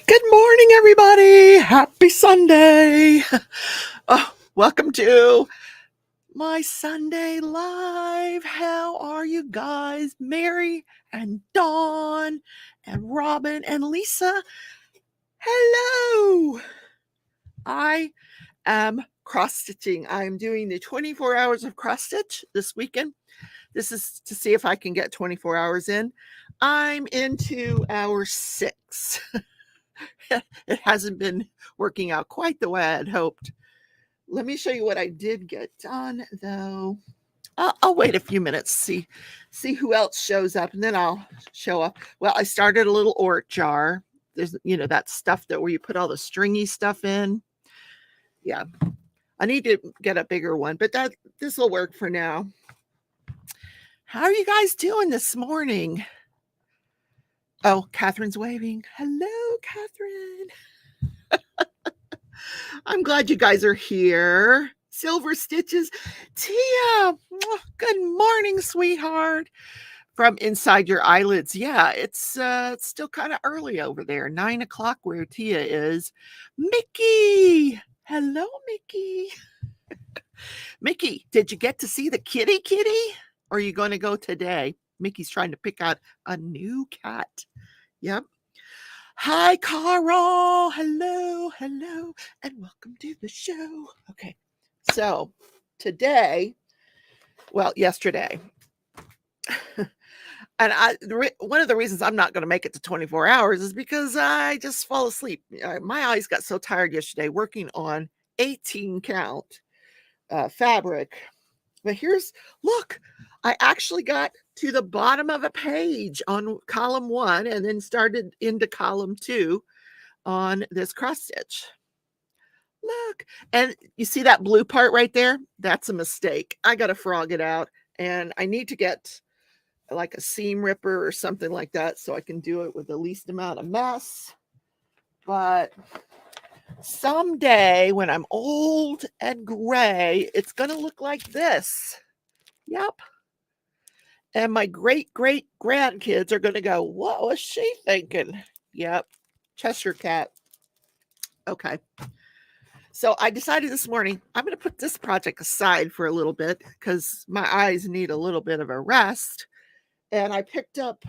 Good morning, everybody. Happy Sunday. Welcome to my Sunday live. How are you guys? Mary and Dawn and Robin and Lisa. Hello. I am cross stitching. I'm doing the 24 hours of cross stitch this weekend. This is to see if I can get 24 hours in. I'm into hour 6. It hasn't been working out quite the way I had hoped. Let me show you what I did get done, though. I'll wait a few minutes, see who else shows up, and then I'll show up. Well, I started a little Ort jar. There's, that stuff that where you put all the stringy stuff in. Yeah, I need to get a bigger one, but this will work for now. How are you guys doing this morning? Oh, Catherine's waving. Hello, Catherine. I'm glad you guys are here. Silver Stitches. Tia, good morning, sweetheart. From inside your eyelids. Yeah, it's still kind of early over there. 9 o'clock where Tia is. Mickey. Hello, Mickey. Mickey, did you get to see the kitty? Or are you going to go today? Mickey's trying to pick out a new cat. Yep. Hi, Carl. Hello, and welcome to the show. Okay, so today, well, yesterday, and one of the reasons I'm not going to make it to 24 hours is because I just fall asleep. My eyes got so tired yesterday working on 18 count fabric. But look, I actually got to the bottom of a page on column 1 and then started into column 2 on this cross stitch. Look, and you see that blue part right there? That's a mistake. I got to frog it out, and I need to get like a seam ripper or something like that so I can do it with the least amount of mess. But someday when I'm old and gray, it's going to look like this. Yep. And my great grandkids are going to go, what was she thinking? Yep. Cheshire cat. Okay. So I decided this morning, I'm going to put this project aside for a little bit because my eyes need a little bit of a rest. And I picked up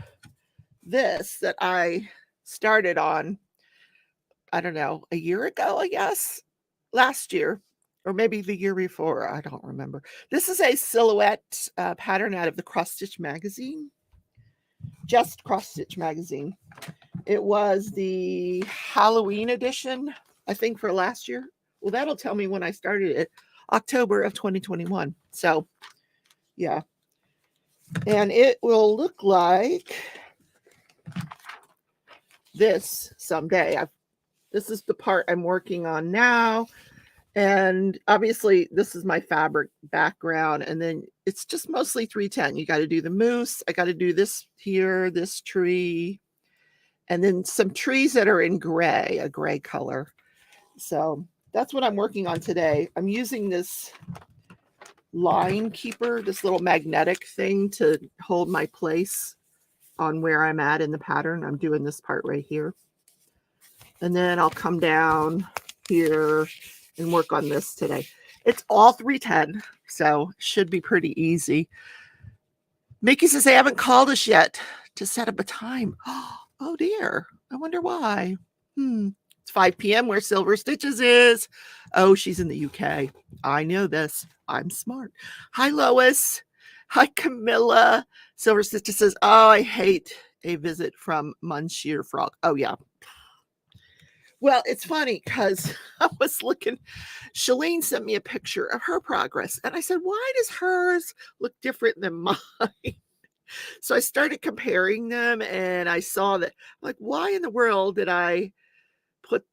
this that I started on, I don't know, a year ago, I guess, last year, or maybe the year before. I don't remember. This is a silhouette pattern out of the Cross Stitch magazine. Just Cross Stitch magazine. It was the Halloween edition, I think, for last year. Well, that'll tell me when I started it, October of 2021. So, yeah. And it will look like this someday. This is the part I'm working on now. And obviously, this is my fabric background. And then it's just mostly 310. You got to do the moose. I got to do this here, this tree. And then some trees that are in gray, a gray color. So that's what I'm working on today. I'm using this line keeper, this little magnetic thing to hold my place on where I'm at in the pattern. I'm doing this part right here. And then I'll come down here and work on this today. It's all 310, so should be pretty easy. Mickey says they haven't called us yet to set up a time. Oh dear, I wonder why. It's 5 p.m. where Silver Stitches is. Oh, she's in the UK. I know this. I'm smart. Hi, Lois. Hi, Camilla. Silver Stitches says, oh, I hate a visit from Monsieur Frog. Oh, yeah. Well, it's funny because I was looking, Shalene sent me a picture of her progress. And I said, why does hers look different than mine? So I started comparing them and I saw that, like, why in the world did I put,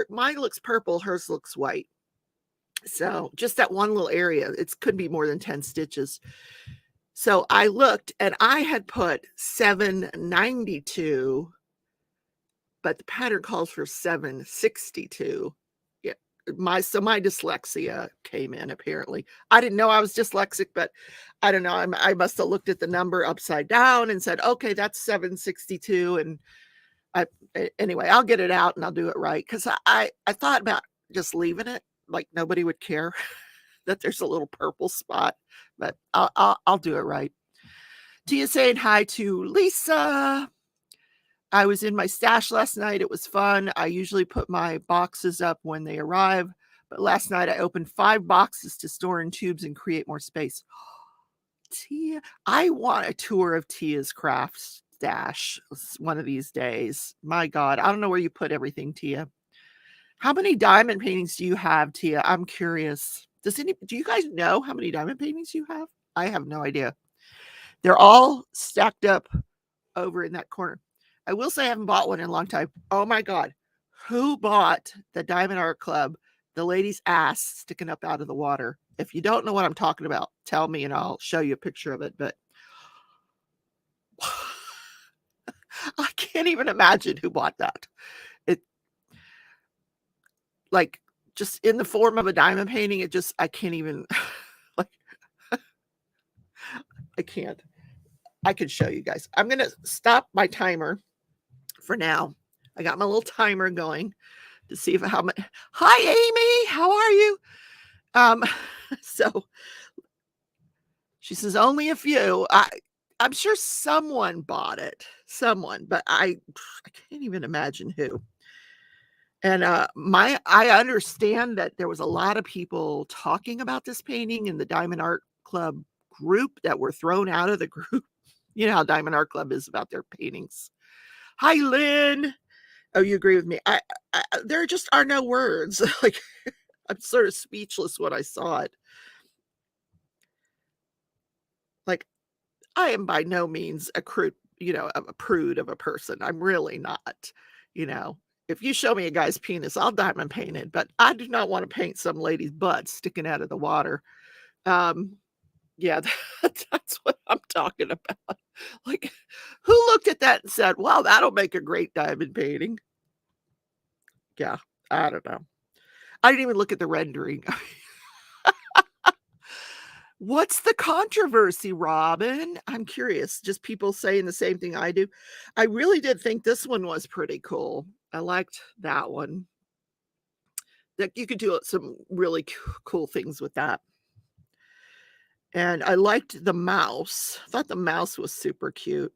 mine looks purple, hers looks white. So just that one little area, it could be more than 10 stitches. So I looked and I had put 792, but the pattern calls for 762. Yeah, my dyslexia came in apparently. I didn't know I was dyslexic, but I don't know. I must have looked at the number upside down and said, okay, that's 762. And Anyway, I'll get it out and I'll do it right, because I thought about just leaving it, like nobody would care that there's a little purple spot, but I'll do it right. Tia saying hi to Lisa. I was in my stash last night. It was fun. I usually put my boxes up when they arrive, but last night I opened 5 boxes to store in tubes and create more space. Tia, I want a tour of Tia's craft stash one of these days. My God, I don't know where you put everything, Tia. How many diamond paintings do you have, Tia? I'm curious. Do you guys know how many diamond paintings you have? I have no idea. They're all stacked up over in that corner. I will say I haven't bought one in a long time. Oh my God. Who bought the Diamond Art Club, the lady's ass sticking up out of the water? If you don't know what I'm talking about, tell me and I'll show you a picture of it. But I can't even imagine who bought that. It, like, just in the form of a diamond painting, I can't even, like, I can't. I could show you guys. I'm going to stop my timer for now. I got my little timer going to see how much. Hi, Amy. How are you? So she says only a few. I'm sure someone bought it. Someone, but I can't even imagine who. And I understand that there was a lot of people talking about this painting in the Diamond Art Club group that were thrown out of the group. You know how Diamond Art Club is about their paintings. Hi, Lynn. Oh, you agree with me? There just are no words. Like, I'm sort of speechless when I saw it. Like, I am by no means a prude of a person. I'm really not. If you show me a guy's penis, I'll diamond paint it, but I do not want to paint some lady's butt sticking out of the water. Yeah, that's what I'm talking about. Like, who looked at that and said, "Wow, that'll make a great diamond painting"? Yeah, I don't know. I didn't even look at the rendering. What's the controversy, Robin? I'm curious. Just people saying the same thing I do. I really did think this one was pretty cool. I liked that one. That you could do some really cool things with that. And I liked the mouse. I thought the mouse was super cute.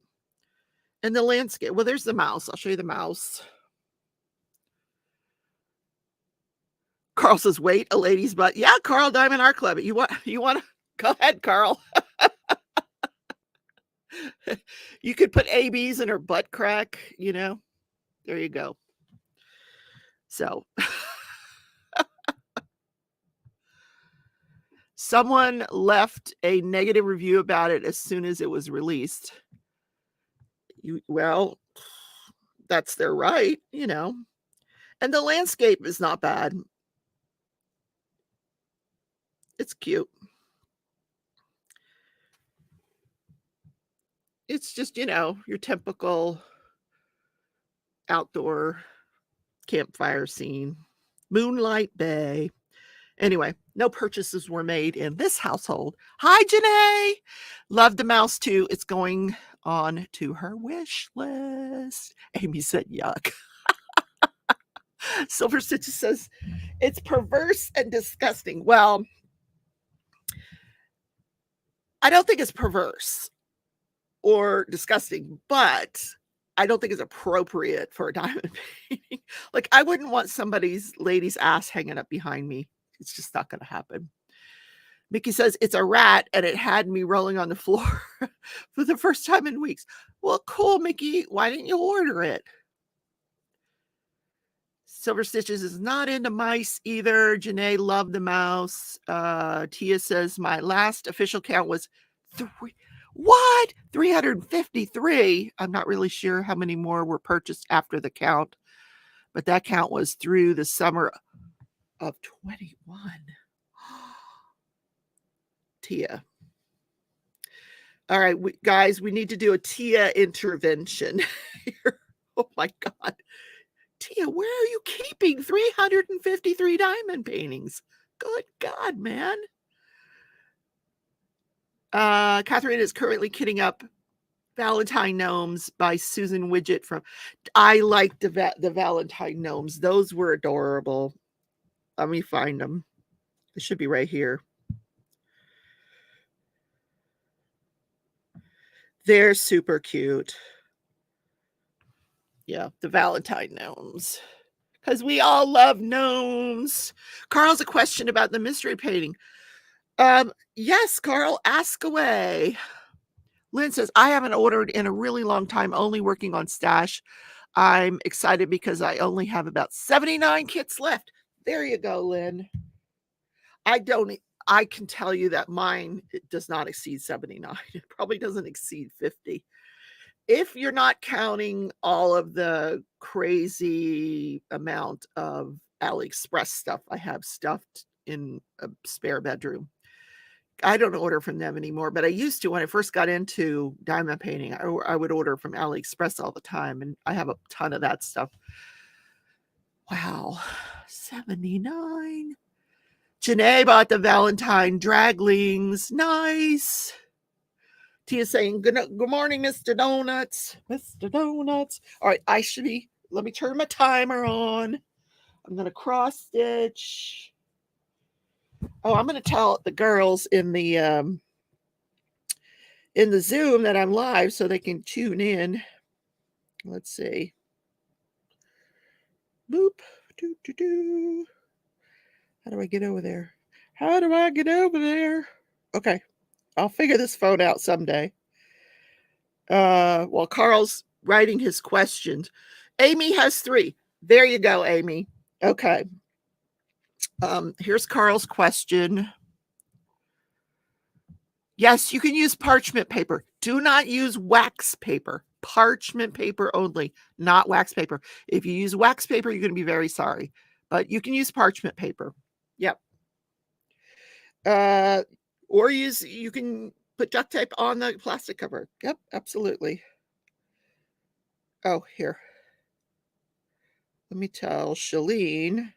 And the landscape. Well, there's the mouse. I'll show you the mouse. Carl says, "Wait, a lady's butt." Yeah, Carl, Diamond Art Club. You want to go ahead, Carl. You could put ABs in her butt crack, There you go. So someone left a negative review about it as soon as it was released. Well, that's their right, And the landscape is not bad. It's cute. It's just, your typical outdoor campfire scene. Moonlight Bay. Anyway, no purchases were made in this household. Hi, Janae. Love the mouse too. It's going on to her wish list. Amy said, yuck. Silver Stitches says, it's perverse and disgusting. Well, I don't think it's perverse or disgusting, but I don't think it's appropriate for a diamond painting. Like, I wouldn't want somebody's lady's ass hanging up behind me. It's just not going to happen. Mickey says, it's a rat, and it had me rolling on the floor for the first time in weeks. Well, cool, Mickey. Why didn't you order it? Silver Stitches is not into mice either. Janae loved the mouse. Tia says, my last official count was 353. I'm not really sure how many more were purchased after the count, but that count was through the summer of 21. Tia. All right, guys, we need to do a Tia intervention here. Oh my God. Tia, where are you keeping 353 diamond paintings? Good God, man. Catherine is currently kitting up Valentine Gnomes by Susan Widget from. I liked the Valentine Gnomes. Those were adorable. Let me find them. It should be right here. They're super cute. Yeah, the Valentine Gnomes. Because we all love gnomes. Carl's a question about the mystery painting. Yes, Carl, ask away. Lynn says, I haven't ordered in a really long time, only working on stash. I'm excited because I only have about 79 kits left. There you go, Lynn. I can tell you that mine does not exceed 79. It probably doesn't exceed 50. If you're not counting all of the crazy amount of AliExpress stuff I have stuffed in a spare bedroom. I don't order from them anymore, but I used to when I first got into diamond painting. I would order from AliExpress all the time, and I have a ton of that stuff. Wow, 79. Janae bought the Valentine Draglings. Nice. Tia saying, good morning, Mr. Donuts. Mr. Donuts. All right, let me turn my timer on. I'm going to cross stitch. Oh, I'm going to tell the girls in the Zoom that I'm live so they can tune in. Let's see. Boop. Doo, doo, doo. How do I get over there? How do I get over there? Okay. I'll figure this phone out someday. While Carl's writing his questions. Amy has 3. There you go, Amy. Okay. Here's Carl's question. Yes, you can use parchment paper. Do not use wax paper. Parchment paper only, not wax paper. If you use wax paper, you're going to be very sorry. But you can use parchment paper. Yep. Or you can put duct tape on the plastic cover. Yep, absolutely. Oh, here. Let me tell Shalene.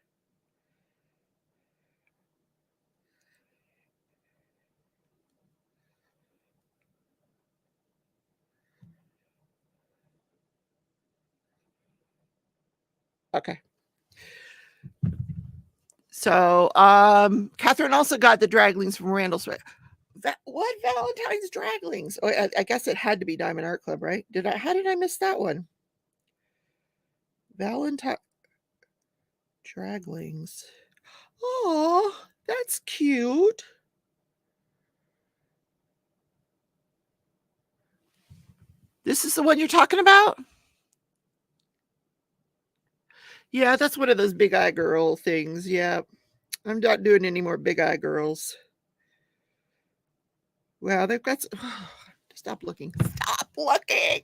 Okay. So, Catherine also got the Draglings from Randall's. What Valentine's Draglings? Oh, I guess it had to be Diamond Art Club, right? How did I miss that one? Valentine Draglings. Oh, that's cute. This is the one you're talking about? Yeah, that's one of those big eye girl things. Yeah. I'm not doing any more big eye girls. Wow, they've got. Stop looking. Stop looking.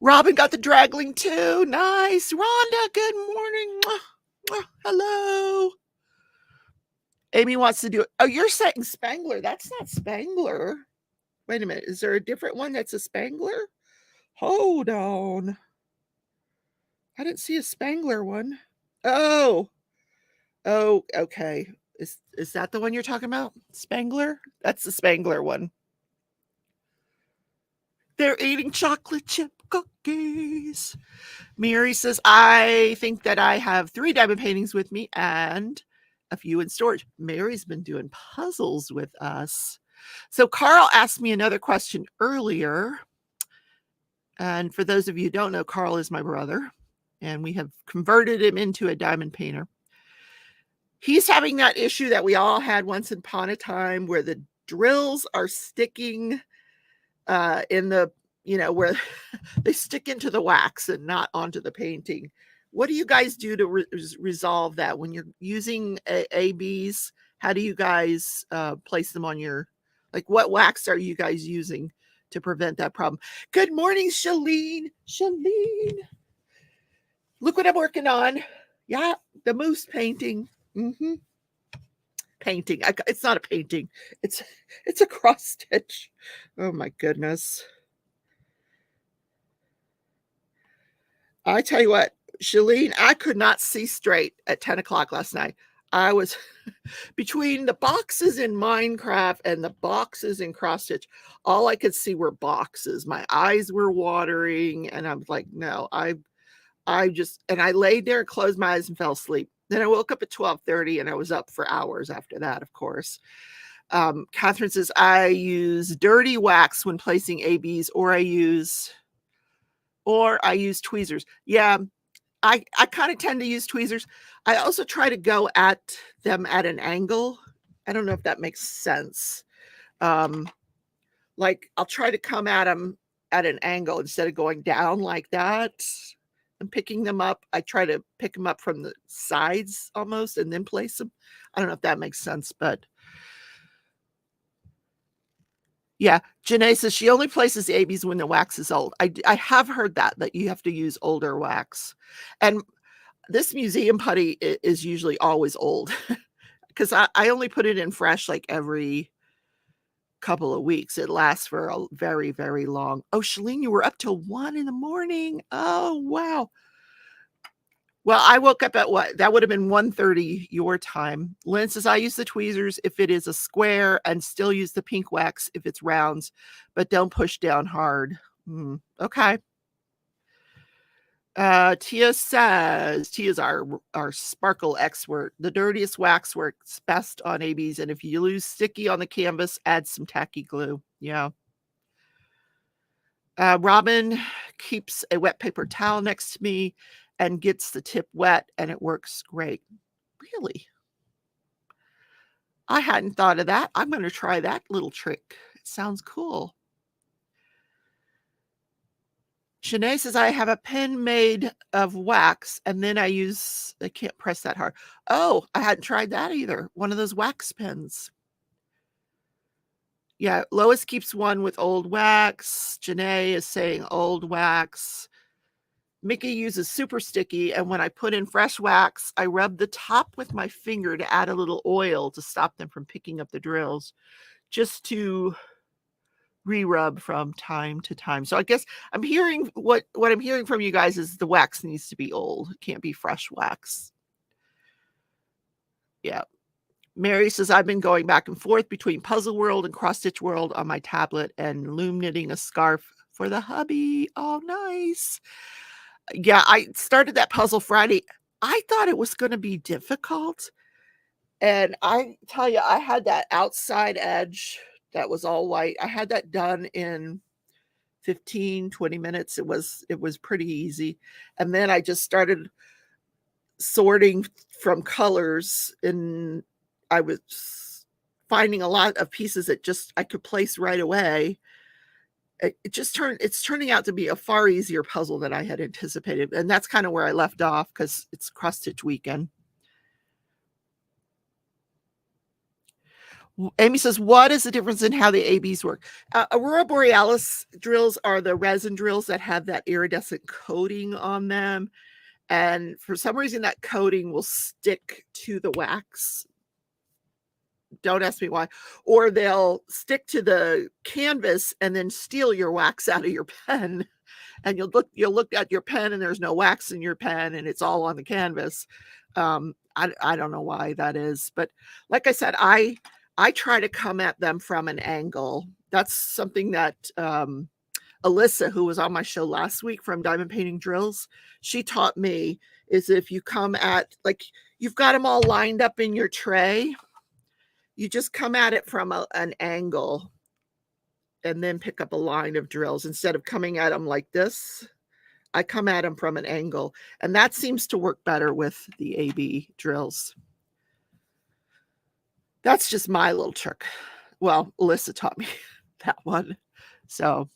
Robin got the Dragling too. Nice. Rhonda, good morning. Hello. Amy wants to do it. Oh, you're saying Spangler. That's not Spangler. Wait a minute. Is there a different one that's a Spangler? Hold on. I didn't see a Spangler one. Oh, okay. Is that the one you're talking about? Spangler? That's the Spangler one. They're eating chocolate chip cookies. Mary says, I think that I have 3 diamond paintings with me and a few in storage. Mary's been doing puzzles with us. So Carl asked me another question earlier. And for those of you who don't know, Carl is my brother. And we have converted him into a diamond painter. He's having that issue that we all had once upon a time where the drills are sticking in the, where they stick into the wax and not onto the painting. What do you guys do to resolve that when you're using ABs? How do you guys place them on your, what wax are you guys using to prevent that problem? Good morning, Shalene. Look what I'm working on. Yeah, the moose painting. Mm-hmm. Painting. It's not a painting. It's a cross stitch. Oh my goodness. I tell you what, Shalene, I could not see straight at 10 o'clock last night. I was between the boxes in Minecraft and the boxes in cross stitch, all I could see were boxes. My eyes were watering, and I was like, no, I just, and I laid there and closed my eyes and fell asleep. Then I woke up at 12:30 and I was up for hours after that, of course. Catherine says, I use dirty wax when placing ABs, or I use tweezers. Yeah, I kind of tend to use tweezers. I also try to go at them at an angle. I don't know if that makes sense. Like I'll try to come at them at an angle instead of going down like that and picking them up. I try to pick them up from the sides almost and then place them. I don't know if that makes sense, but yeah. Janae says she only places the ABs when the wax is old. I have heard that you have to use older wax. And this museum putty is usually always old because I only put it in fresh like every couple of weeks. It lasts for a very, very long. Oh, Shalene, you were up till 1 a.m. Oh, wow. Well, I woke up at what? That would have been 1:30 your time. Lynn says, I use the tweezers if it is a square and still use the pink wax if it's rounds, but don't push down hard. Okay. Tia says, Tia's our sparkle expert. The dirtiest wax works best on ABs, and if you lose sticky on the canvas, add some tacky glue. Yeah. Robin keeps a wet paper towel next to me and gets the tip wet, and it works great. Really? I hadn't thought of that. I'm going to try that little trick. It sounds cool. Shanae says, I have a pen made of wax, and then I can't press that hard. Oh, I hadn't tried that either. One of those wax pens. Yeah, Lois keeps one with old wax. Janae is saying old wax. Mickey uses super sticky, and when I put in fresh wax, I rub the top with my finger to add a little oil to stop them from picking up the drills, just to re-rub from time to time. So I guess I'm hearing what I'm hearing from you guys is the wax needs to be old. It can't be fresh wax. Yeah. Mary says, I've been going back and forth between Puzzle World and Cross Stitch World on my tablet and loom knitting a scarf for the hubby. Oh, nice. Yeah, I started that Puzzle Friday. I thought it was going to be difficult. And I tell you, I had that outside edge that was all white. I had that done in 15, 20 minutes. It was pretty easy. And then I just started sorting from colors, and I was finding a lot of pieces that just I could place right away. It's turning out to be a far easier puzzle than I had anticipated. And that's kind of where I left off because it's cross stitch weekend. Amy says, what is the difference in how the ABs work? Aurora Borealis drills are the resin drills that have that iridescent coating on them. And for some reason, that coating will stick to the wax. Don't ask me why. Or they'll stick to the canvas and then steal your wax out of your pen. And you'll look at your pen and there's no wax in your pen and it's all on the canvas. I don't know why that is. But like I said, I try to come at them from an angle. That's something that Alyssa, who was on my show last week from Diamond Painting Drills, she taught me is if you come at, like, you've got them all lined up in your tray, you just come at it from an angle and then pick up a line of drills instead of coming at them like this. I come at them from an angle, and that seems to work better with the AB drills. That's just my little trick. Well, Alyssa taught me that one. So,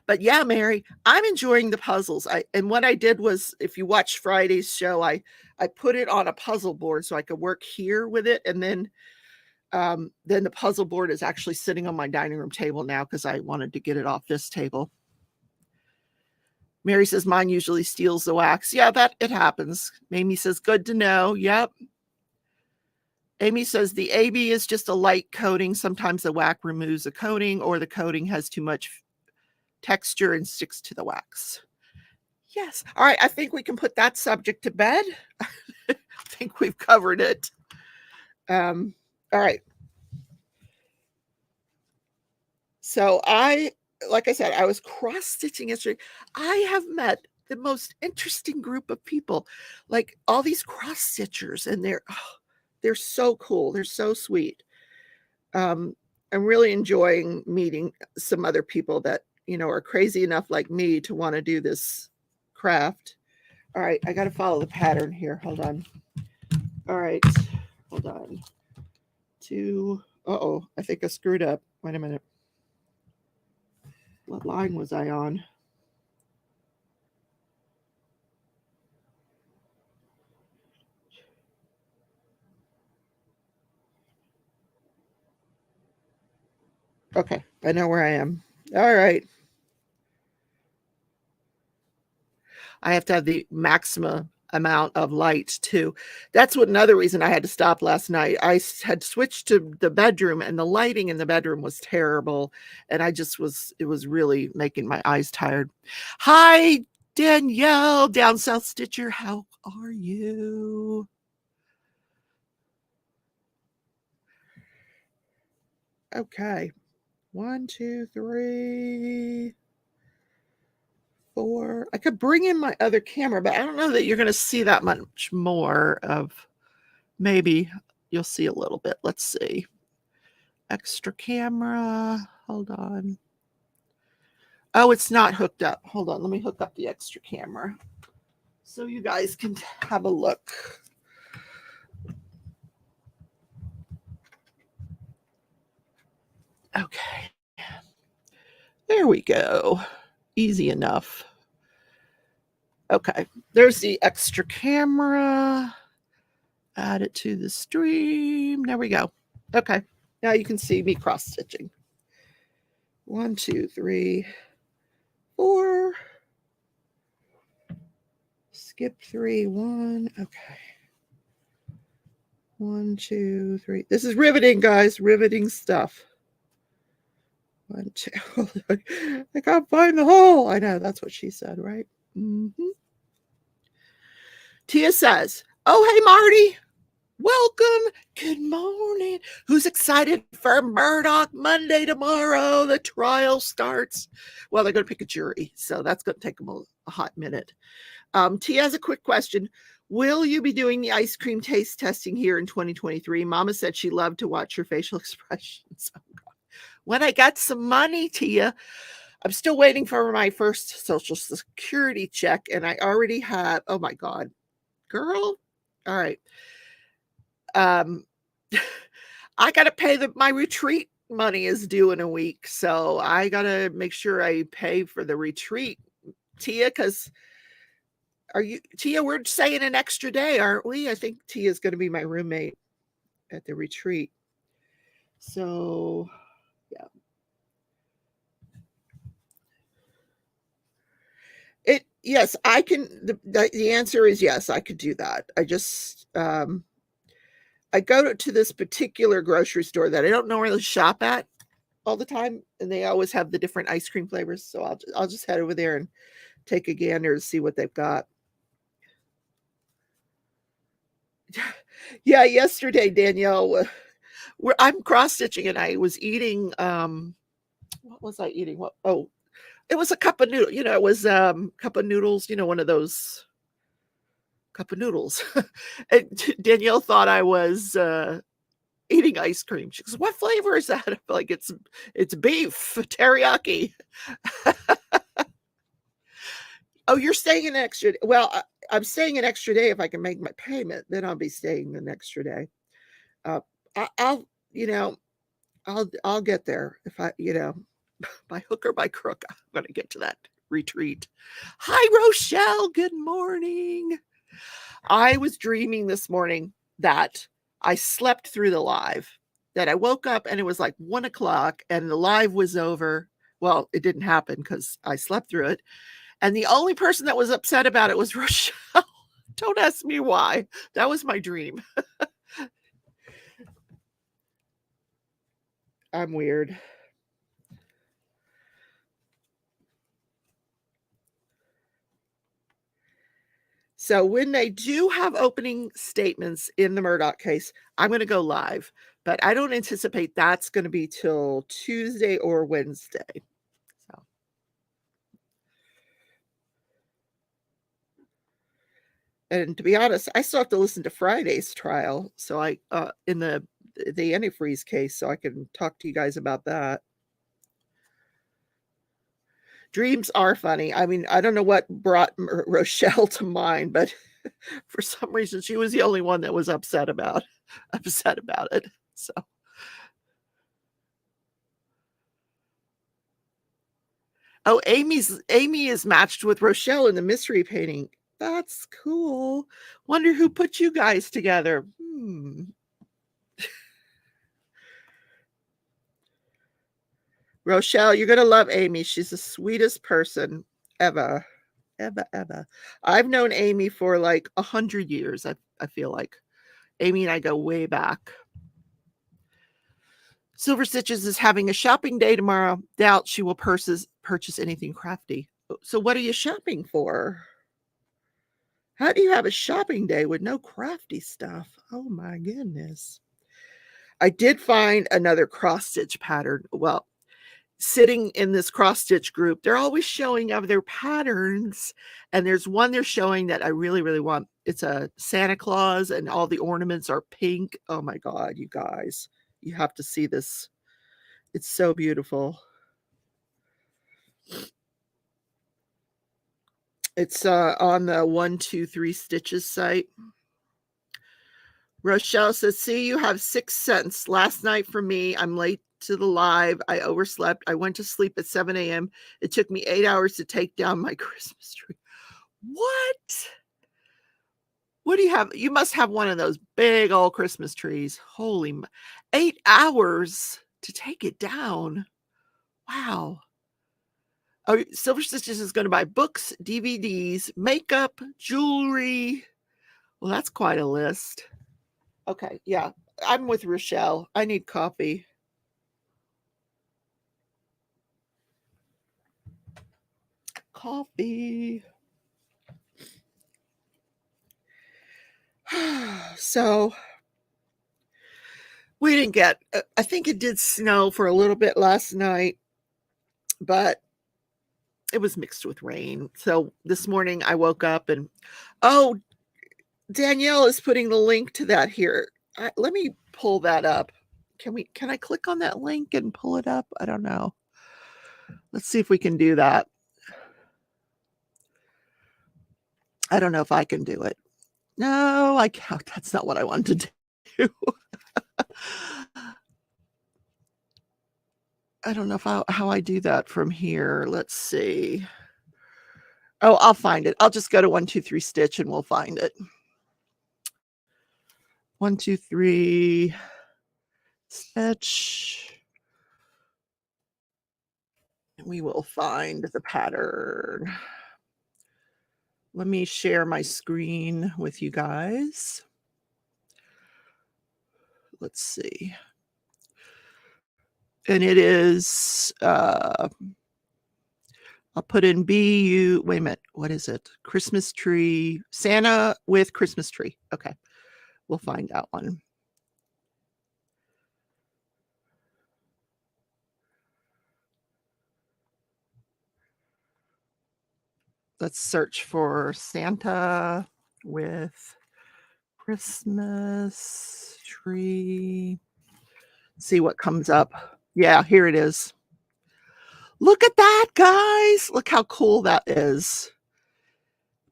but yeah, Mary, I'm enjoying the puzzles. And what I did was, if you watch Friday's show, I put it on a puzzle board so I could work here with it. And then the puzzle board is actually sitting on my dining room table now because I wanted to get it off this table. Mary says, mine usually steals the wax. Yeah, that it happens. Amy says, good to know. Yep. Amy says the AB is just a light coating. Sometimes the wax removes the coating or the coating has too much texture and sticks to the wax. Yes. All right. I think we can put that subject to bed. think we've covered it. All right. So like I said, I was cross stitching yesterday. I have met the most interesting group of people, like all these cross stitchers, and they're so cool. They're so sweet. I'm really enjoying meeting some other people that, are crazy enough like me to want to do this craft. All right, I got to follow the pattern here. Hold on. All right, hold on. Uh-oh, I think I screwed up. Wait a minute. What line was I on? Okay, I know where I am. All right. I have to have the maximum amount of light too. That's another reason I had to stop last night. I had switched to the bedroom, and the lighting in the bedroom was terrible, and it was really making my eyes tired. Hi, Danielle, Down South Stitcher. How are you? Okay. 1, 2, 3, 4. I could bring in my other camera, but I don't know that you're going to see that much more of. Maybe you'll see a little bit. Let's see. Extra camera. Hold on. Oh, it's not hooked up. Hold on. Let me hook up the extra camera so you guys can have a look. Okay. There we go. Easy enough. Okay. There's the extra camera. Add it to the stream. There we go. Okay. Now you can see me cross stitching. 1, 2, 3, 4. Skip 3, 1. Okay. 1, 2, 3. This is riveting, guys. Riveting stuff. 1, 2. I can't find the hole. I know. That's what she said, right? Mm-hmm. Tia says, "Oh, hey, Marty. Welcome. Good morning. Who's excited for Murdoch Monday tomorrow? The trial starts." Well, they're going to pick a jury, so that's going to take them a hot minute. Tia has a quick question. Will you be doing the ice cream taste testing here in 2023? Mama said she loved to watch your facial expressions. When I got some money, Tia, I'm still waiting for my first Social Security check, and I already have, oh my God, girl. All right. I got to pay my retreat money is due in a week. So I got to make sure I pay for the retreat, Tia, because Tia, we're saying an extra day, aren't we? I think Tia is going to be my roommate at the retreat. So, yeah. Yes, I can. The answer is yes, I could do that. I just, I go to this particular grocery store that I don't normally shop at all the time, and they always have the different ice cream flavors. So I'll just head over there and take a gander to see what they've got. Yeah, yesterday, Danielle, I'm cross stitching, and I was eating. What was I eating? It was a cup of noodle. It was cup of noodles. One of those cup of noodles. And Danielle thought I was eating ice cream. She goes, "What flavor is that?" I'm like, it's beef teriyaki. Oh, you're staying an extra. Well, I'm staying an extra day if I can make my payment. Then I'll be staying an extra day. I'll I'll get there if I by hook or by crook. I'm going to get to that retreat. Hi, Rochelle. Good morning. I was dreaming this morning that I slept through the live, that I woke up and it was like 1 o'clock and the live was over. Well, it didn't happen because I slept through it. And the only person that was upset about it was Rochelle. Don't ask me why. That was my dream. I'm weird. So when they do have opening statements in the Murdoch case, I'm going to go live, but I don't anticipate that's going to be till Tuesday or Wednesday. So. And to be honest, I still have to listen to Friday's trial. So I, in the antifreeze case, so I can talk to you guys about that. Dreams are funny. I mean, I don't know what brought Rochelle to mind, but for some reason she was the only one that was upset about it. So. Oh, Amy is matched with Rochelle in the mystery painting. That's cool. Wonder who put you guys together. Rochelle, you're gonna love Amy. She's the sweetest person ever. Ever. I've known Amy for like 100 years. I feel like Amy and I go way back. Silver Stitches is having a shopping day tomorrow. Doubt she will purchase anything crafty. So what are you shopping for? How do you have a shopping day with no crafty stuff? Oh my goodness. I did find another cross stitch pattern. Well, sitting in this cross stitch group, they're always showing of their patterns. And there's one they're showing that I really, really want. It's a Santa Claus and all the ornaments are pink. Oh my God, you guys, you have to see this. It's so beautiful. It's on the 1-2-3 Stitches site. Rochelle says, see, you have 6 cents. Last night for me, I'm late to the live. I overslept. I went to sleep at 7 a.m. It took me 8 hours to take down my Christmas tree. What? What do you have? You must have one of those big old Christmas trees. Holy 8 hours to take it down. Wow. Oh, Silver Stitches is going to buy books, DVDs, makeup, jewelry. Well, that's quite a list. Okay, yeah. I'm with Rochelle. I need coffee. Coffee. So we didn't get, I think it did snow for a little bit last night, but it was mixed with rain. So this morning I woke up and, oh, Danielle is putting the link to that here. Let me pull that up. Can I click on that link and pull it up? I don't know. Let's see if we can do that. I don't know if I can do it. No, I can't. That's not what I wanted to do. I don't know how I do that from here. Let's see. Oh, I'll find it. I'll just go to 1-2-3 Stitch and we'll find it. 1-2-3 Stitch. We will find the pattern. Let me share my screen with you guys. Let's see. And it is, I'll put in BU, wait a minute, what is it? Christmas tree, Santa with Christmas tree. Okay, we'll find that one. Let's search for Santa with Christmas tree. See what comes up. Yeah, here it is. Look at that, guys. Look how cool that is.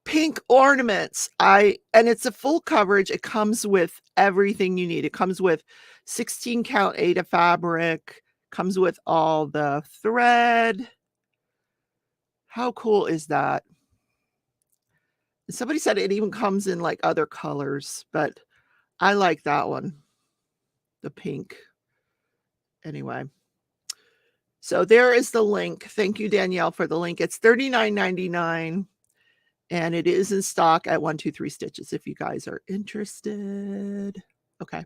Pink ornaments. And it's a full coverage. It comes with everything you need. It comes with 16 count Aida fabric, comes with all the thread. How cool is that? Somebody said it even comes in like other colors, but I like that one. The pink. Anyway. So there is the link. Thank you, Danielle, for the link. It's $39.99 and it is in stock at 1-2-3 Stitches if you guys are interested. Okay.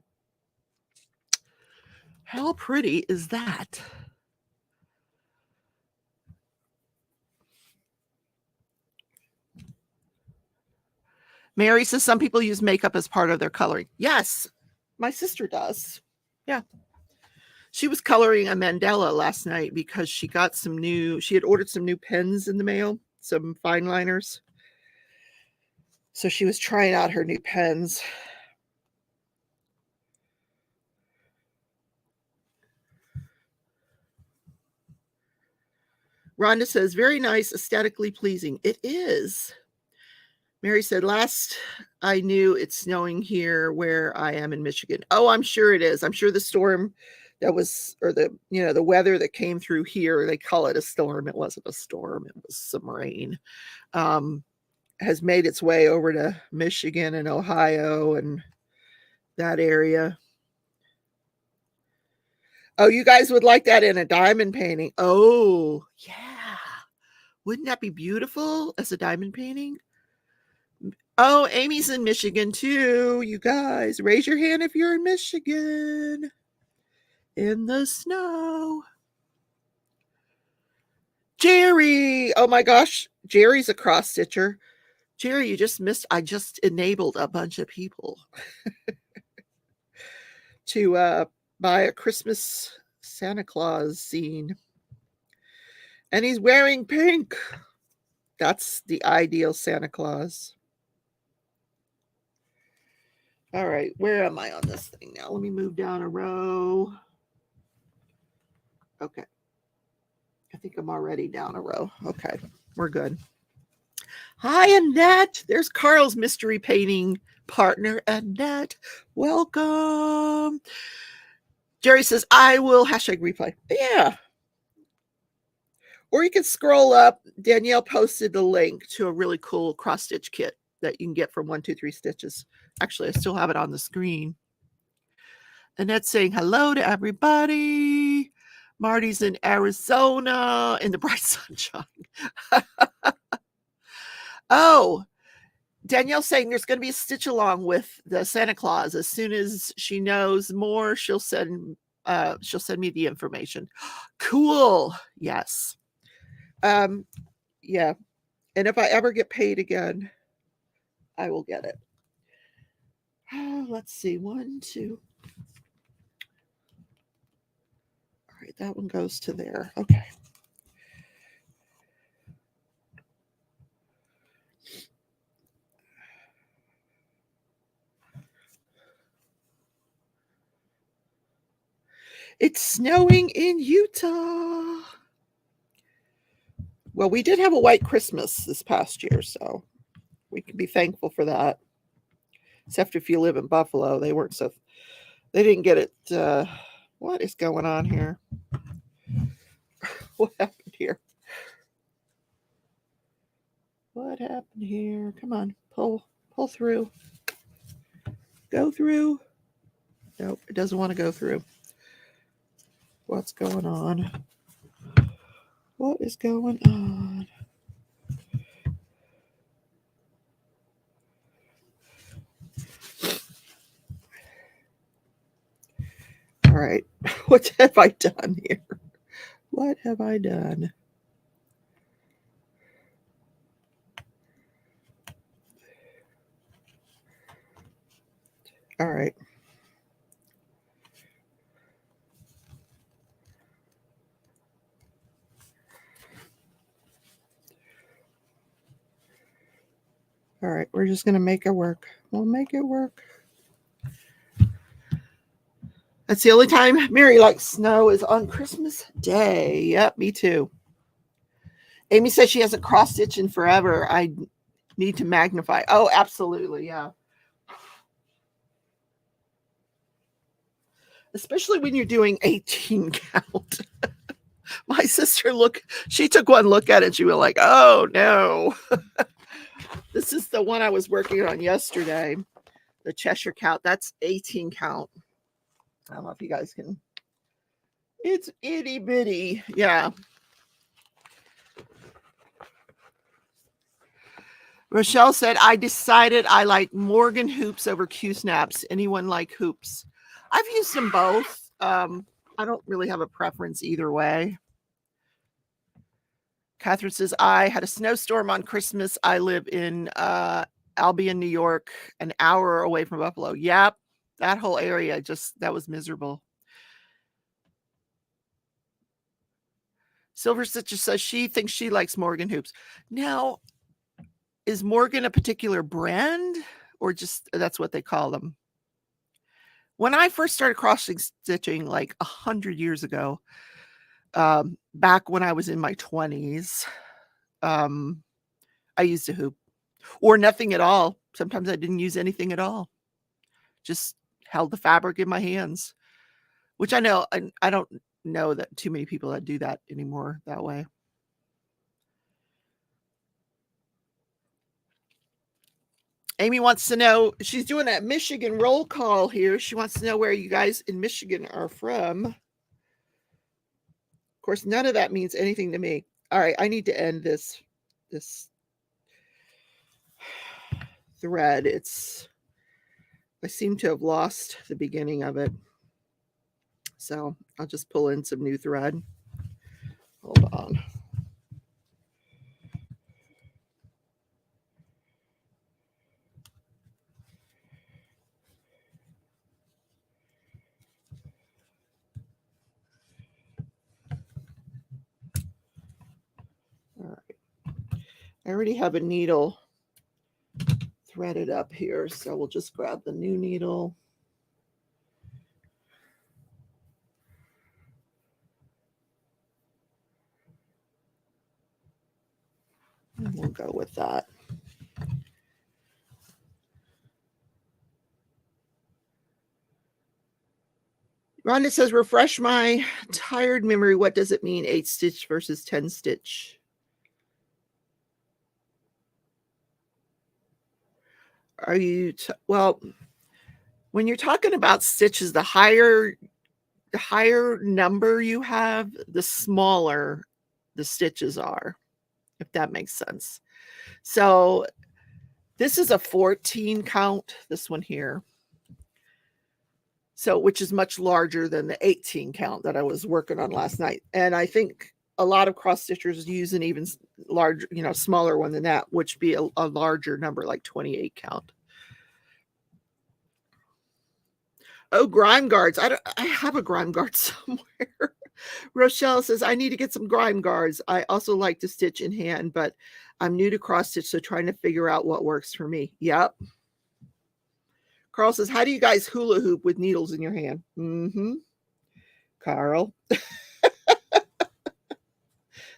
How pretty is that? Mary says some people use makeup as part of their coloring. Yes, my sister does. Yeah. She was coloring a mandala last night because she got she had ordered some new pens in the mail, some fine liners. So she was trying out her new pens. Rhonda says, very nice, aesthetically pleasing. It is. Mary said, last I knew it's snowing here where I am in Michigan. Oh, I'm sure it is. I'm sure the storm that was, or the weather that came through here, they call it a storm. It wasn't a storm. It was some rain. Has made its way over to Michigan and Ohio and that area. Oh, you guys would like that in a diamond painting. Oh, yeah. Wouldn't that be beautiful as a diamond painting? Oh, Amy's in Michigan too. You guys, raise your hand if you're in Michigan. In the snow. Jerry. Oh my gosh. Jerry's a cross stitcher. Jerry, you just missed. I just enabled a bunch of people to buy a Christmas Santa Claus zine. And he's wearing pink. That's the ideal Santa Claus. All right, where am I on this thing now? Let me move down a row. Okay. I think I'm already down a row. Okay, we're good. Hi, Annette. There's Carl's mystery painting partner, Annette. Welcome. Jerry says, I will #replay. Yeah. Or you can scroll up. Danielle posted the link to a really cool cross-stitch kit that you can get from 123 Stitches. Actually, I still have it on the screen. Annette's saying hello to everybody. Marty's in Arizona in the bright sunshine. Oh, Danielle's saying there's going to be a stitch along with the Santa Claus. As soon as she knows more, she'll send me the information. Cool. Yes. Yeah. And if I ever get paid again, I will get it. Let's see. 1, 2. All right, that one goes to there. Okay. It's snowing in Utah. Well, we did have a white Christmas this past year, so we can be thankful for that. Except if you live in Buffalo, they didn't get it. What is going on here? What happened here? What happened here? Come on, pull through. Go through. Nope, it doesn't want to go through. What's going on? What is going on? All right. What have I done here? What have I done? All right. All right, we're just going to make it work. We'll make it work. That's the only time Mary likes snow is on Christmas Day. Yep, me too. Amy says she hasn't cross-stitched in forever. I need to magnify. Oh, absolutely, yeah. Especially when you're doing 18 count. My sister, she took one look at it and she was like, oh, no. This is the one I was working on yesterday, the Cheshire count. That's 18 count. I don't know if you guys can. It's itty bitty. Yeah. Rochelle said, I decided I like Morgan hoops over Q snaps. Anyone like hoops? I've used them both. I don't really have a preference either way. Catherine says, I had a snowstorm on Christmas. I live in Albion, New York, an hour away from Buffalo. Yep, that whole area that was miserable. Silver Stitches says she thinks she likes Morgan hoops. Now, is Morgan a particular brand, or just that's what they call them? When I first started cross stitching like 100 years ago, back when I was in my 20s, I used a hoop or nothing at all. Sometimes I didn't use anything at all. Just held the fabric in my hands, which I know, I don't know that too many people that do that anymore that way. Amy wants to know, she's doing a Michigan roll call here. She wants to know where you guys in Michigan are from. Of course, none of that means anything to me. All right, I need to end this thread. I seem to have lost the beginning of it. So I'll just pull in some new thread. Hold on. All right. I already have a needle threaded up here, so we'll just grab the new needle. And we'll go with that. Rhonda says, refresh my tired memory. What does it mean, 8 stitch versus 10 stitch? Are you, well, when you're talking about stitches, the higher number you have, the smaller the stitches are, if that makes sense. So this is a 14 count, this one here. So, which is much larger than the 18 count that I was working on last night. And I think a lot of cross stitchers use an even larger, smaller one than that, which be a larger number, like 28 count. Oh, grime guards. I have a grime guard somewhere. Rochelle says, I need to get some grime guards. I also like to stitch in hand, but I'm new to cross stitch, so trying to figure out what works for me. Yep. Carl says, how do you guys hula hoop with needles in your hand? Mm-hmm. Carl.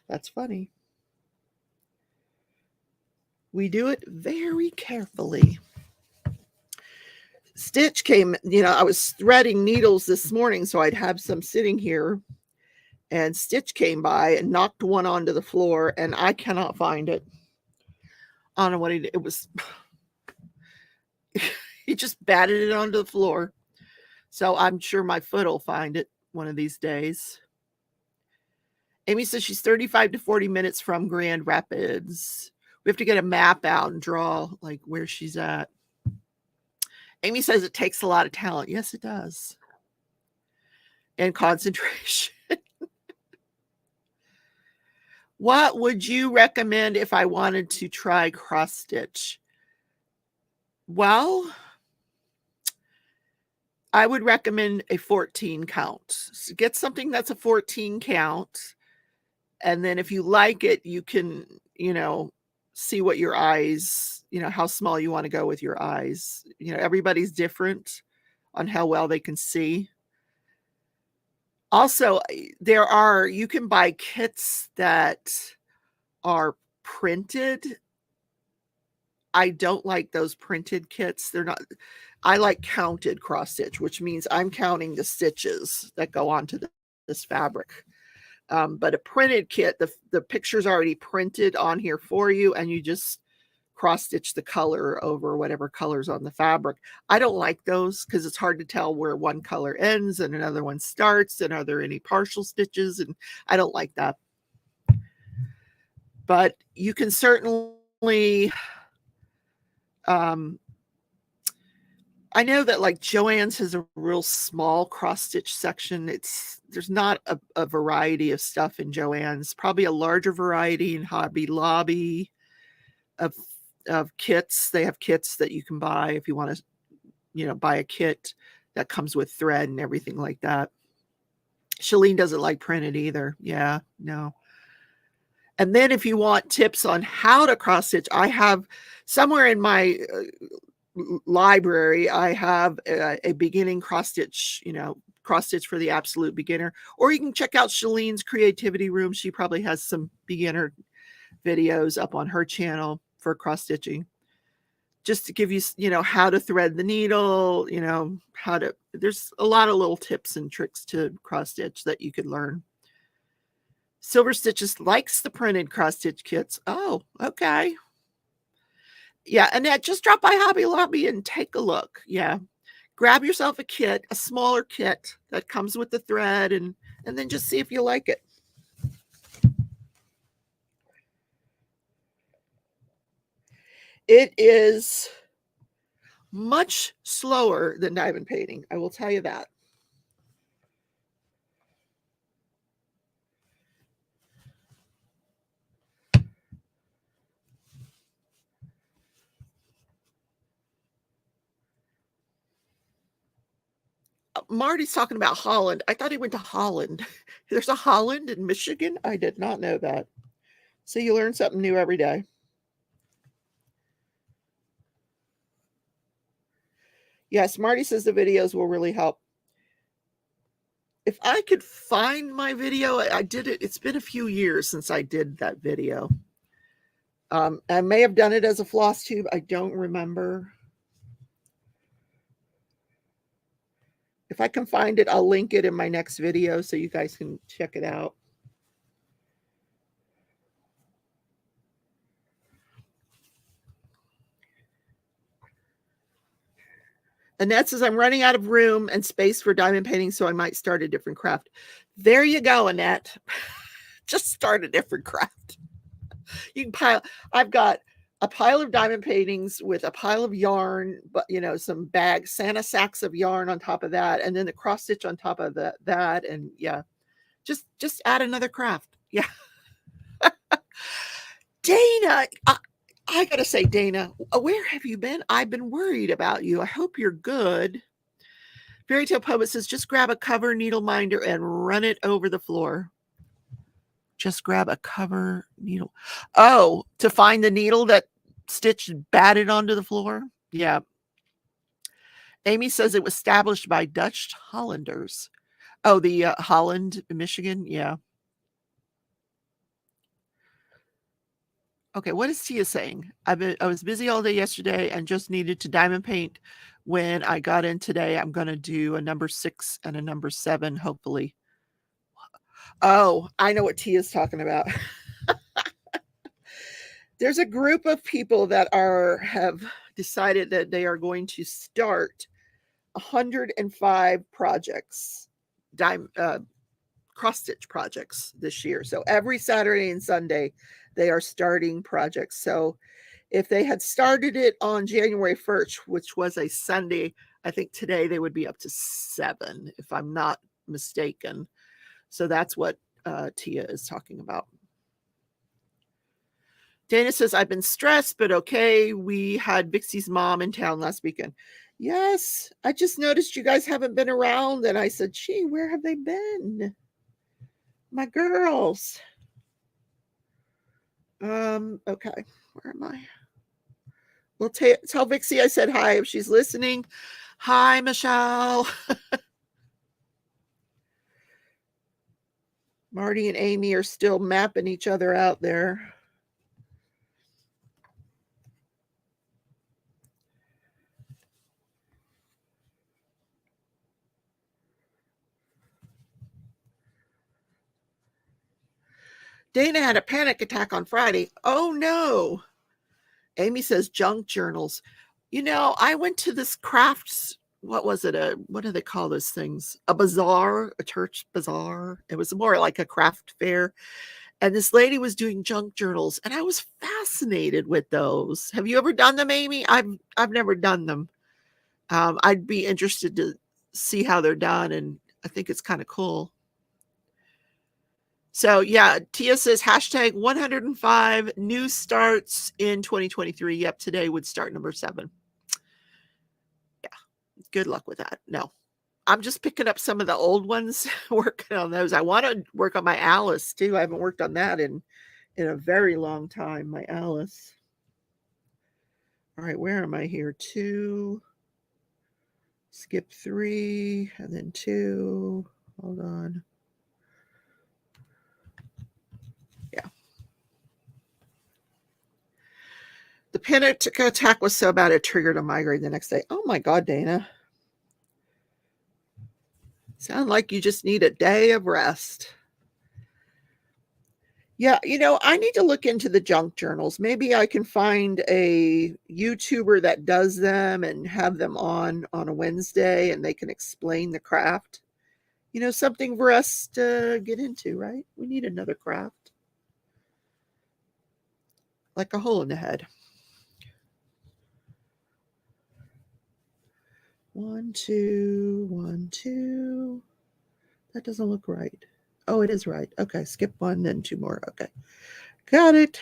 That's funny. We do it very carefully. Stitch came, I was threading needles this morning, so I'd have some sitting here. And Stitch came by and knocked one onto the floor, and I cannot find it. I don't know what he did. It was... he just batted it onto the floor. So I'm sure my foot will find it one of these days. Amy says she's 35 to 40 minutes from Grand Rapids. We have to get a map out and draw like where she's at. Amy says it takes a lot of talent. Yes, it does. And concentration. What would you recommend if I wanted to try cross stitch? Well, I would recommend a 14 count. So get something that's a 14 count. And then if you like it, you can, see what your eyes, how small you want to go with your eyes. Everybody's different on how well they can see. Also, you can buy kits that are printed. I don't like those printed kits. They're not, I like counted cross stitch, which means I'm counting the stitches that go onto this fabric. But a printed kit, the picture's already printed on here for you, and you just cross stitch the color over whatever color's on the fabric. I don't like those because it's hard to tell where one color ends and another one starts, and are there any partial stitches, and I don't like that. But you can certainly, I know that like Joann's has a real small cross stitch section. There's not a variety of stuff in Joann's, probably a larger variety in Hobby Lobby. of kits. They have kits that you can buy if you want to, you know, buy a kit that comes with thread and everything like that. Shalene doesn't like printed either. Yeah, no. And then if you want tips on how to cross stitch, I have somewhere in my library, I have a beginning cross stitch, you know, cross stitch for the absolute beginner. Or you can check out Shalene's creativity room. She probably has some beginner videos up on her channel for cross stitching, just to give you, you know, how to thread the needle, you know, how to, there's a lot of little tips and tricks to cross stitch that you could learn. Silver Stitches likes the printed cross stitch kits. Oh, okay. Yeah, Annette, just drop by Hobby Lobby and take a look. Yeah. Grab yourself a kit, a smaller kit that comes with the thread, and then just see if you like it. It is much slower than diamond painting, I will tell you that. Marty's talking about Holland. I thought he went to Holland. There's a Holland in Michigan? I did not know that. So you learn something new every day. Yes, Marty says the videos will really help. If I could find my video, I did it. It's been a few years since I did that video. I may have done it as a floss tube. I don't remember. If I can find it, I'll link it in my next video so you guys can check it out. Annette says, I'm running out of room and space for diamond painting, so I might start a different craft. There you go, Annette. Just start a different craft. You can pile. I've got a pile of diamond paintings with a pile of yarn, but you know, some bags, Santa sacks of yarn on top of that, and then the cross stitch on top of that, and yeah, just add another craft. Yeah. Dana, I gotta say, Dana, where have you been? I've been worried about you. I hope you're good. Fairy Tale Poet says, just grab a cover needle minder and run it over the floor. Just grab a cover needle. Oh, to find the needle that stitched batted onto the floor? Yeah. Amy says it was established by Dutch Hollanders. Oh, the Holland, Michigan? Yeah. Okay, what is Tia saying? I was busy all day yesterday and just needed to diamond paint. When I got in today, I'm going to do a number 6 and a number 7, hopefully. Oh, I know what Tia's talking about. There's a group of people that have decided that they are going to start 105 projects, cross stitch projects this year. So every Saturday and Sunday, they are starting projects. So if they had started it on January 1st, which was a Sunday, I think today they would be up to 7, if I'm not mistaken. So that's what Tia is talking about. Dana says, I've been stressed, but okay. We had Vixie's mom in town last weekend. Yes, I just noticed you guys haven't been around. And I said, gee, where have they been? My girls. Okay, where am I? Well, tell Vixie I said hi if she's listening. Hi, Michelle. Marty and Amy are still mapping each other out there. Dana had a panic attack on Friday. Oh, no. Amy says junk journals. You know, I went to this crafts, what was it? What do they call those things? A bazaar, a church bazaar. It was more like a craft fair. And this lady was doing junk journals, and I was fascinated with those. Have you ever done them, Amy? I've never done them. I'd be interested to see how they're done, and I think it's kind of cool. So yeah, Tia says hashtag 105 new starts in 2023. Yep, today would start number 7. Yeah, good luck with that. No, I'm just picking up some of the old ones, working on those. I want to work on my Alice too. I haven't worked on that in a very long time, my Alice. All right, where am I here? 2, skip 3, and then 2. Hold on. Yeah. The panic attack was so bad it triggered a migraine the next day. Oh my God, Dana. Sound like you just need a day of rest. Yeah, I need to look into the junk journals. Maybe I can find a YouTuber that does them and have them on a Wednesday, and they can explain the craft. Something for us to get into, right? We need another craft. Like a hole in the head. 1, 2, 1, 2. That doesn't look right. Oh, it is right. Okay, skip 1, then 2 more. Okay, got it.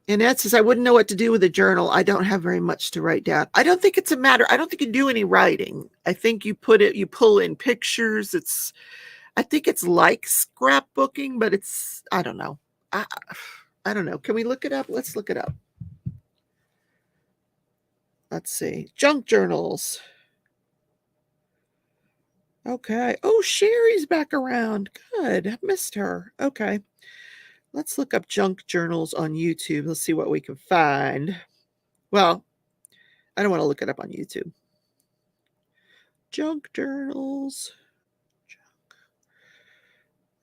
And Ed says, I wouldn't know what to do with a journal. I don't have very much to write down. I don't think it's a matter. I don't think you do any writing. I think you pull in pictures. I think it's like scrapbooking, but I don't know. I don't know. Can we look it up? Let's look it up. Let's see. Junk journals. Okay. Oh, Sherry's back around. Good. I missed her. Okay. Let's look up junk journals on YouTube. Let's see what we can find. Well, I don't want to look it up on YouTube. Junk journals. Junk.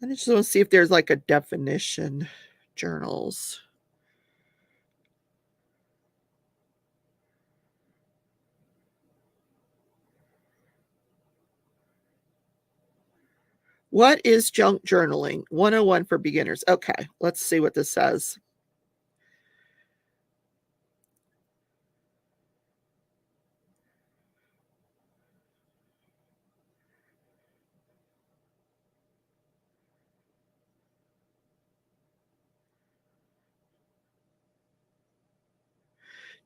I just want to see if there's like a definition. Journals. What is junk journaling? 101 for beginners. Okay, let's see what this says.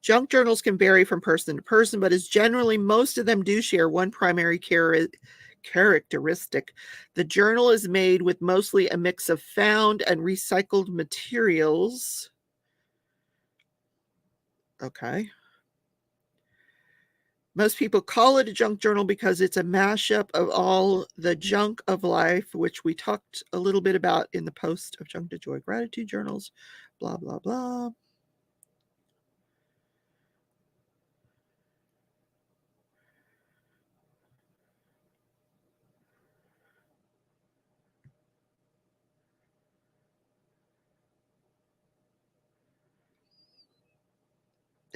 Junk journals can vary from person to person, but as generally most of them do share one primary characteristic. The journal is made with mostly a mix of found and recycled materials. Okay. Most people call it a junk journal because it's a mashup of all the junk of life, which we talked a little bit about in the post of Junk to Joy Gratitude Journals, blah, blah, blah.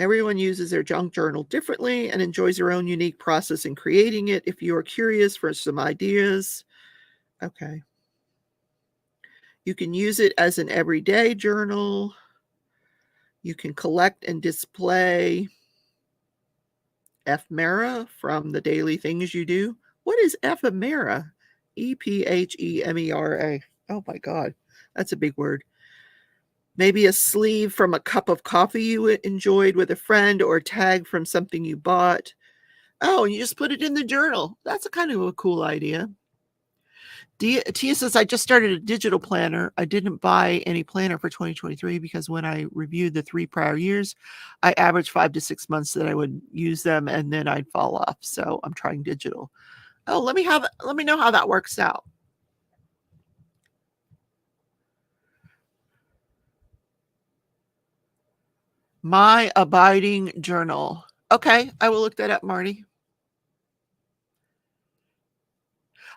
Everyone uses their junk journal differently and enjoys their own unique process in creating it. If you are curious for some ideas, okay. You can use it as an everyday journal. You can collect and display ephemera from the daily things you do. What is ephemera? EPHEMERA. Oh my God, that's a big word. Maybe a sleeve from a cup of coffee you enjoyed with a friend, or a tag from something you bought. Oh, and you just put it in the journal. That's a kind of a cool idea. Tia says, I just started a digital planner. I didn't buy any planner for 2023 because when I reviewed the 3 prior years, I averaged 5 to 6 months that I would use them and then I'd fall off. So I'm trying digital. Oh, let me know how that works out. My abiding journal. Okay, I will look that up, Marty.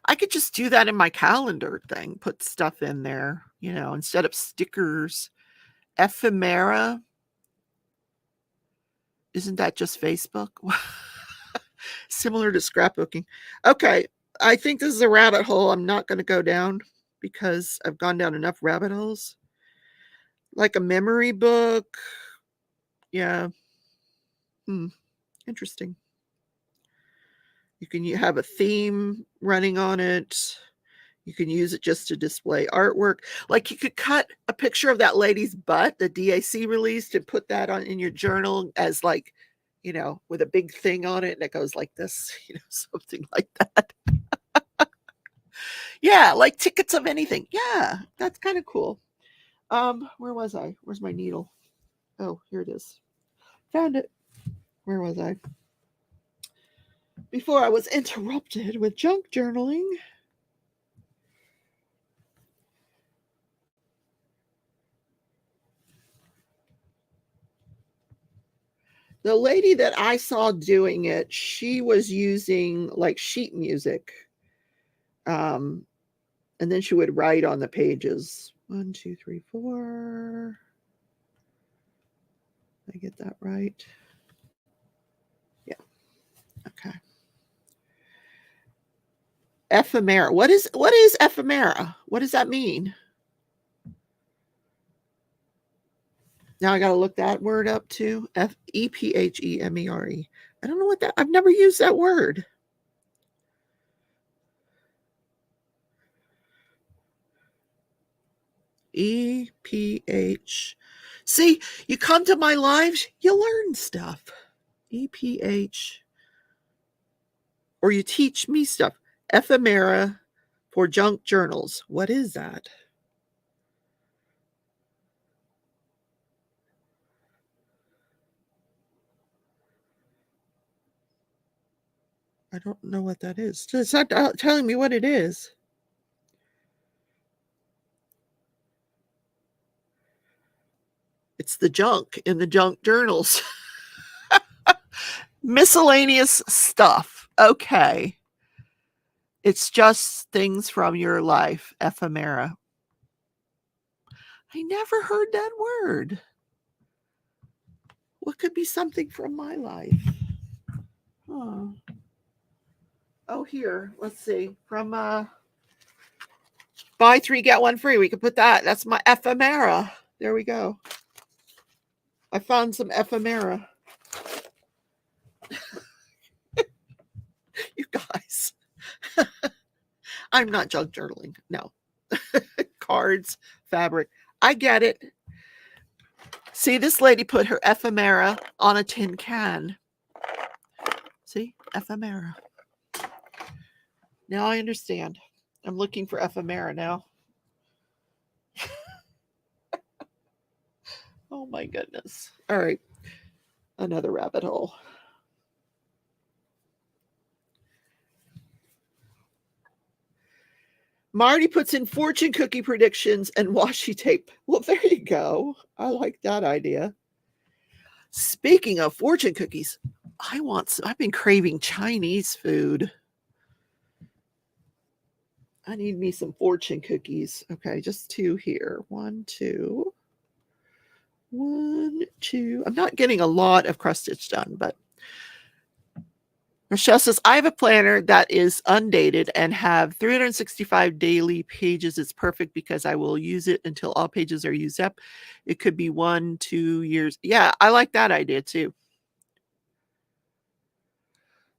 I could just do that in my calendar thing, put stuff in there, instead of stickers. Ephemera. Isn't that just Facebook? Similar to scrapbooking. Okay, I think this is a rabbit hole I'm not going to go down. because I've gone down enough rabbit holes. Like a memory book. Yeah. Interesting. You can have a theme running on it. You can use it just to display artwork. Like you could cut a picture of that lady's butt the DAC released and put that on in your journal as like, with a big thing on it and it goes like this, something like that. Yeah, like tickets of anything. Yeah, that's kind of cool. Where was I? Where's my needle? Oh, here it is. Found it. Where was I? Before I was interrupted with junk journaling. The lady that I saw doing it, she was using like sheet music. And then she would write on the pages. 1, 2, 3, 4. Did I get that right? Yeah. Okay. Ephemera. What is ephemera? What does that mean? Now I got to look that word up too. Ephemere. I don't know what that. I've never used that word. EPH. See, you come to my lives, you learn stuff. EPH. Or you teach me stuff. Ephemera for junk journals. What is that? I don't know what that is. It's not telling me what it is. It's the junk in the junk journals. Miscellaneous stuff. Okay. It's just things from your life. Ephemera. I never heard that word. What could be something from my life? Huh. Oh, here. Let's see. From buy 3, get 1 free. We could put that. That's my ephemera. There we go. I found some ephemera. You guys. I'm not junk journaling. No. Cards, fabric. I get it. See, this lady put her ephemera on a tin can. See? Ephemera. Now I understand. I'm looking for ephemera now. Oh my goodness. All right. Another rabbit hole. Marty puts in fortune cookie predictions and washi tape. Well, there you go. I like that idea. Speaking of fortune cookies, I've been craving Chinese food. I need me some fortune cookies. Okay, just 2 here. 1, 2. 1, 2. I'm not getting a lot of cross stitch done, but Rochelle says, I have a planner that is undated and have 365 daily pages. It's perfect because I will use it until all pages are used up. It could be 1, 2 years. Yeah, I like that idea too.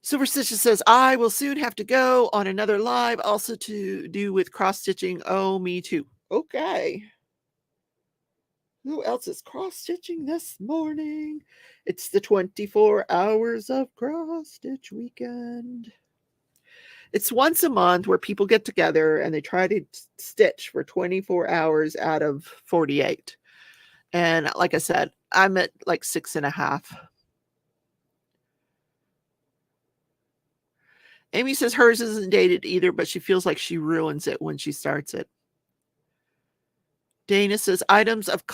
Silver Stitches says, I will soon have to go on another live, also to do with cross stitching. Oh, me too. Okay. Who else is cross stitching this morning? It's the 24 hours of cross stitch weekend. It's once a month where people get together and they try to stitch for 24 hours out of 48. And like I said, I'm at like 6.5. Amy says hers isn't dated either, but she feels like she ruins it when she starts it. Dana says items of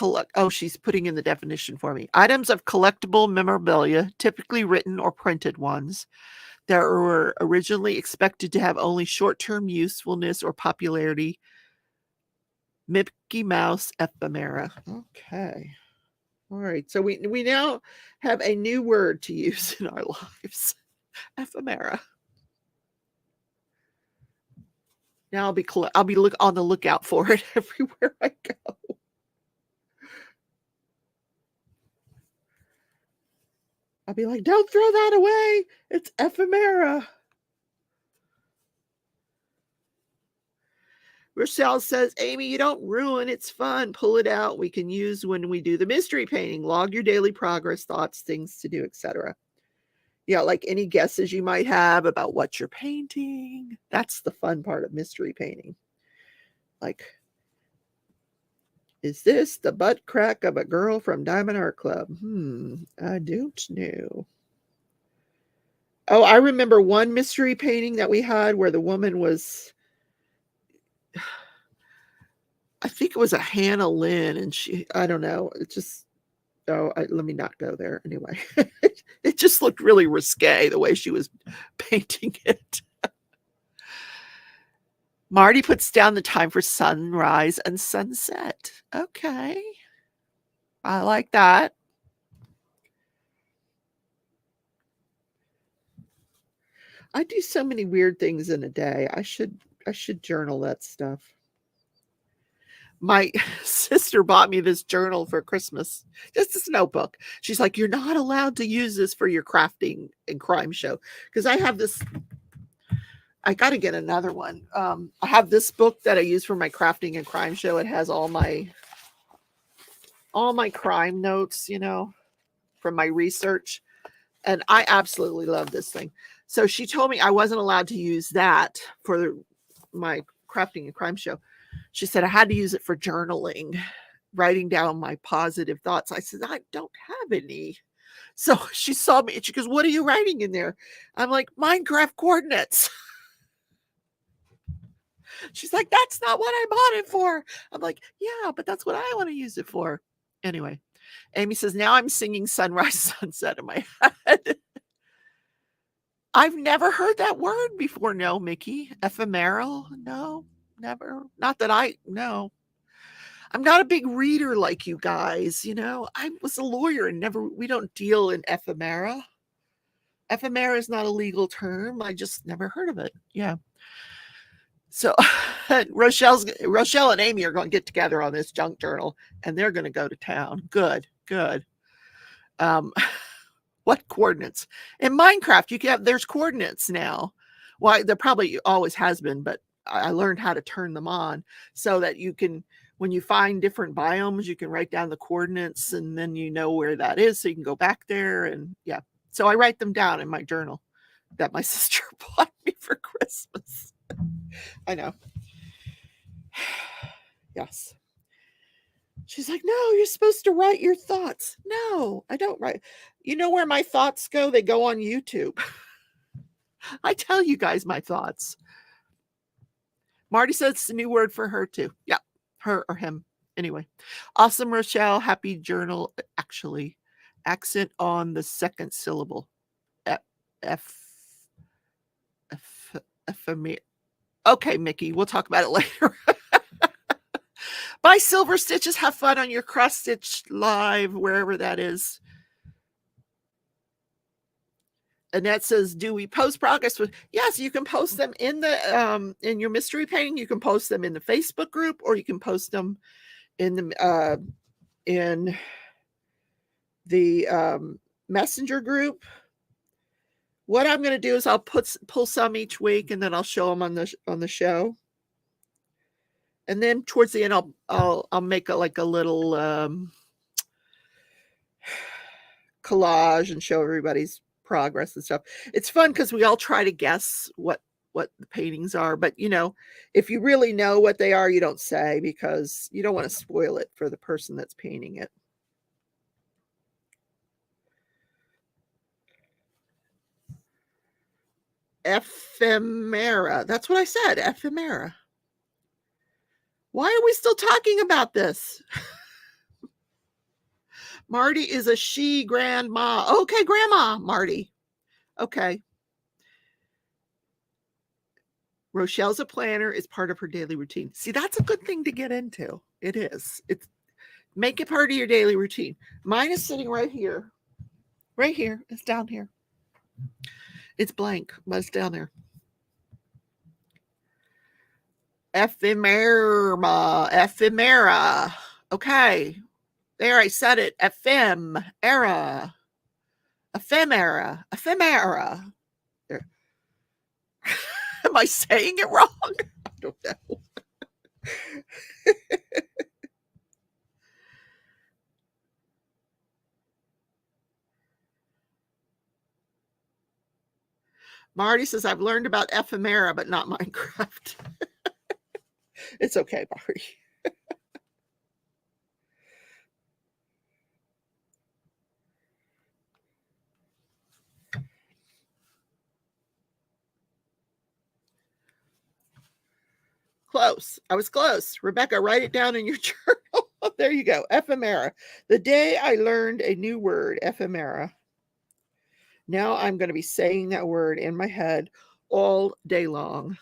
she's putting in the definition for me. Items of collectible memorabilia, typically written or printed ones, that were originally expected to have only short-term usefulness or popularity. Mickey Mouse ephemera. Okay. All right. So we now have a new word to use in our lives. Ephemera. Now I'll be on the lookout for it everywhere I go. I'll be like, don't throw that away. It's ephemera. Rochelle says, Amy, you don't ruin. It's fun. Pull it out. We can use when we do the mystery painting. Log your daily progress, thoughts, things to do, etc. Yeah, like any guesses you might have about what you're painting. That's the fun part of mystery painting. Like, is this the butt crack of a girl from Diamond Art Club? I don't know. Oh, I remember one mystery painting that we had where the woman was, I think it was a Hannah Lynn, and I don't know. It just, let me not go there anyway. It just looked really risque the way she was painting it. Marty puts down the time for sunrise and sunset. Okay. I like that. I do so many weird things in a day. I should journal that stuff. My sister bought me this journal for Christmas. Just this notebook. She's like, you're not allowed to use this for your crafting and crime show. Because I have this, I got to get another one. I have this book that I use for my crafting and crime show. It has all my crime notes, from my research. And I absolutely love this thing. So she told me I wasn't allowed to use that for my crafting and crime show. She said I had to use it for journaling, writing down my positive thoughts. I said, I don't have any. So she saw me and she goes, what are you writing in there? I'm like, Minecraft coordinates. She's like, that's not what I bought it for. I'm like, yeah, but that's what I want to use it for. Anyway, Amy says, now I'm singing Sunrise Sunset in my head. I've never heard that word before. No, Mickey. Ephemeral? No, never. Not that I know. I'm not a big reader like you guys, I was a lawyer and we don't deal in ephemera. Ephemera is not a legal term. I just never heard of it. Yeah. So Rochelle and Amy are going to get together on this junk journal and they're going to go to town. Good. What coordinates? In Minecraft, there's coordinates now. Well, there probably always has been, but I learned how to turn them on so that you can, when you find different biomes, you can write down the coordinates and then you know where that is. So you can go back there and yeah. So I write them down in my journal that my sister bought me for Christmas. I know. Yes. She's like, no, you're supposed to write your thoughts. No, I don't write. You know where my thoughts go? They go on YouTube. I tell you guys my thoughts. Marty says it's a new word for her too. Yeah, her or him. Anyway, awesome, Rochelle. Happy journal. Actually, accent on the second syllable. Okay, Mickey, we'll talk about it later. Bye, Silver Stitches. Have fun on your cross stitch live, wherever that is. Annette says, do we post progress with? Yes, you can post them in the in your mystery painting. You can post them in the Facebook group, or you can post them in the messenger group. What I'm going to do is I'll pull some each week, and then I'll show them on the show. And then towards the end, I'll make a little collage and show everybody's progress and stuff. It's fun because we all try to guess what the paintings are, but if you really know what they are, you don't say because you don't want to spoil it for the person that's painting it. Ephemera. That's what I said. Ephemera. Why are we still talking about this? Marty is a she grandma. Okay, grandma, Marty. Okay. Rochelle's a planner. It's part of her daily routine. See, that's a good thing to get into. It is. Make it part of your daily routine. Mine is sitting right here. Right here. It's down here. It's blank, but it's down there. Ephemera. Okay. There, I said it. Ephemera. There. Am I saying it wrong? I don't know. Marty says, I've learned about ephemera, but not Minecraft. It's okay, Marty. Close. I was close. Rebecca, write it down in your journal. There you go. Ephemera. The day I learned a new word, ephemera. Now I'm going to be saying that word in my head all day long.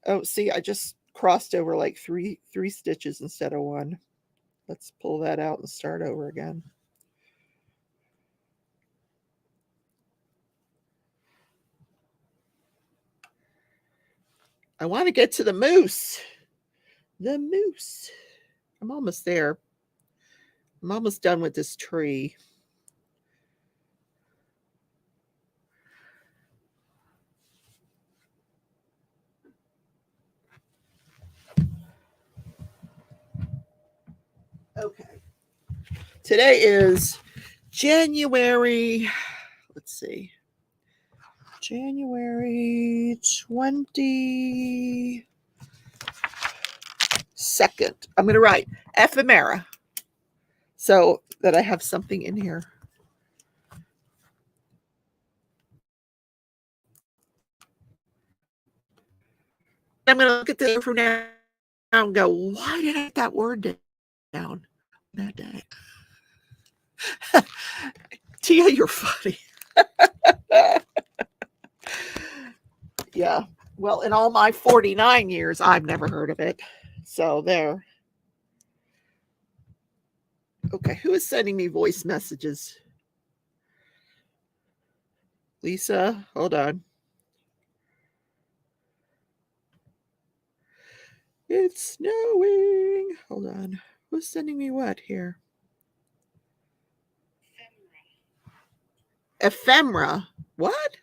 Oh, see, I just crossed over like three stitches instead of one. Let's pull that out and start over again. I want to get to the moose. The moose. I'm almost there. I'm almost done with this tree. Okay. Today is January, let's see, January 22nd. I'm going to write ephemera so that I have something in here. I'm going to look at this from now and go, why did I get that word down that day? Tia, you're funny. Yeah. Well, in all my 49 years, I've never heard of it. So there. Okay, who is sending me voice messages? Lisa, hold on. It's snowing. Hold on. Who's sending me what here? Ephemera. What?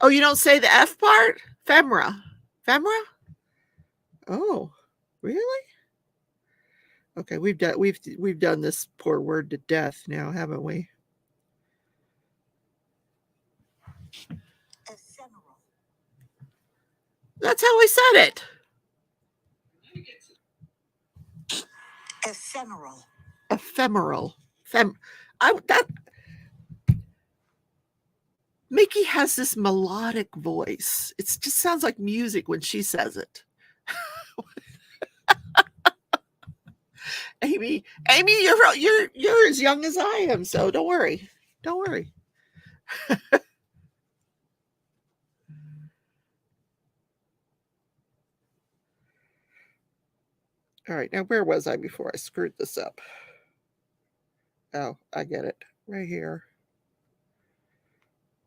Oh, you don't say the F part? Femra. Femra? Oh, really? Okay, we've done this poor word to death now, haven't we? Ephemeral. That's how I said it. Ephemeral. Ephemeral. Mickey has this melodic voice. It just sounds like music when she says it. Amy, you're as young as I am, so don't worry. Don't worry. All right, now where was I before I screwed this up? Oh, I get it. Right here.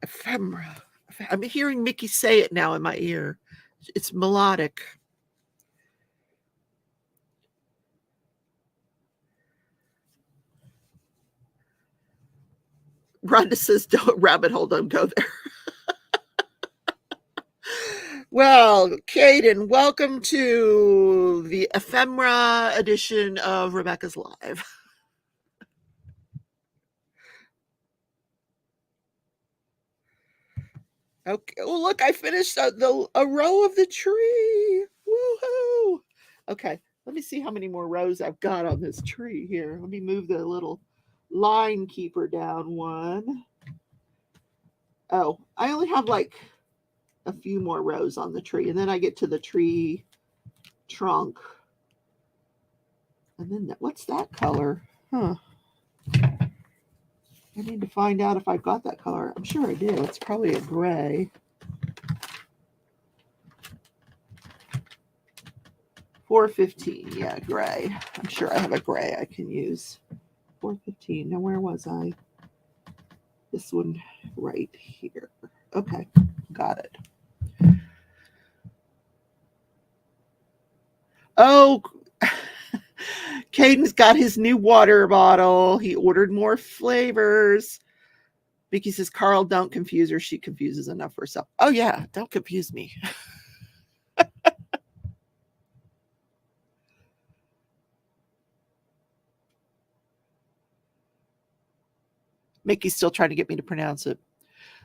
Ephemera. I'm hearing Mickey say it now in my ear. It's melodic. Rhonda says, don't rabbit hole, don't go there. Well, Caden, welcome to the ephemera edition of Rebecca's Live. Okay. Oh, look, I finished a row of the tree. Woohoo! Okay, let me see how many more rows I've got on this tree here. Let me move the little line keeper down one. Oh, I only have like a few more rows on the tree, and then I get to the tree trunk. And then what's that color? Huh. I need to find out if I've got that color. I'm sure I do. It's probably a gray. 415. Yeah, gray. I'm sure I have a gray I can use. 415. Now, where was I? this one right here. Okay, got it. Oh, Caden's got his new water bottle. He ordered more flavors. Vicky says, Carl, don't confuse her. She confuses enough for herself. Oh, yeah, don't confuse me. Mickey's still trying to get me to pronounce it.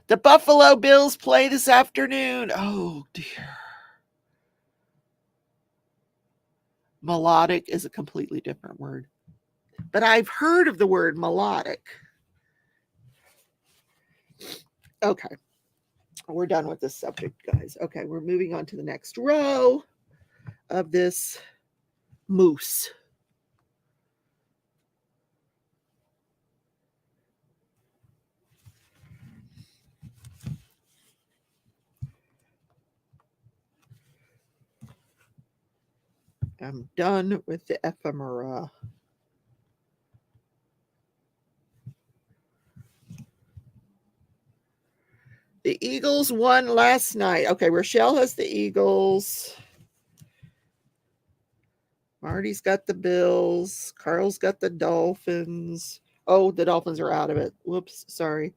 The Buffalo Bills play this afternoon. Oh, dear. Melodic is a completely different word. But I've heard of the word melodic. Okay. We're done with this subject, guys. Okay, we're moving on to the next row of this moose. I'm done with the ephemera. The Eagles won last night. Okay, Rochelle has the Eagles. Marty's got the Bills. Carl's got the Dolphins. Oh, the Dolphins are out of it. Whoops, sorry.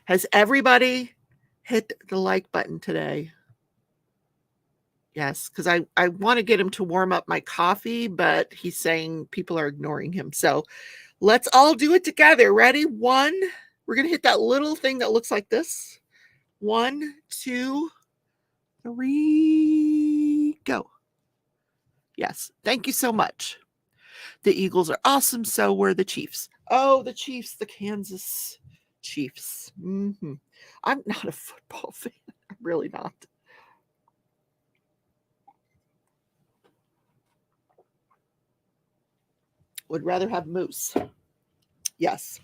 Has everybody hit the like button today? Yes, because I want to get him to warm up my coffee, but he's saying people are ignoring him. So let's all do it together. Ready? 1. We're going to hit that little thing that looks like this. 1, 2, 3, go. Yes. Thank you so much. The Eagles are awesome. So were the Chiefs. Oh, the Chiefs, the Kansas Chiefs. Mm-hmm. I'm not a football fan. I'm really not. Would rather have moose. Yes.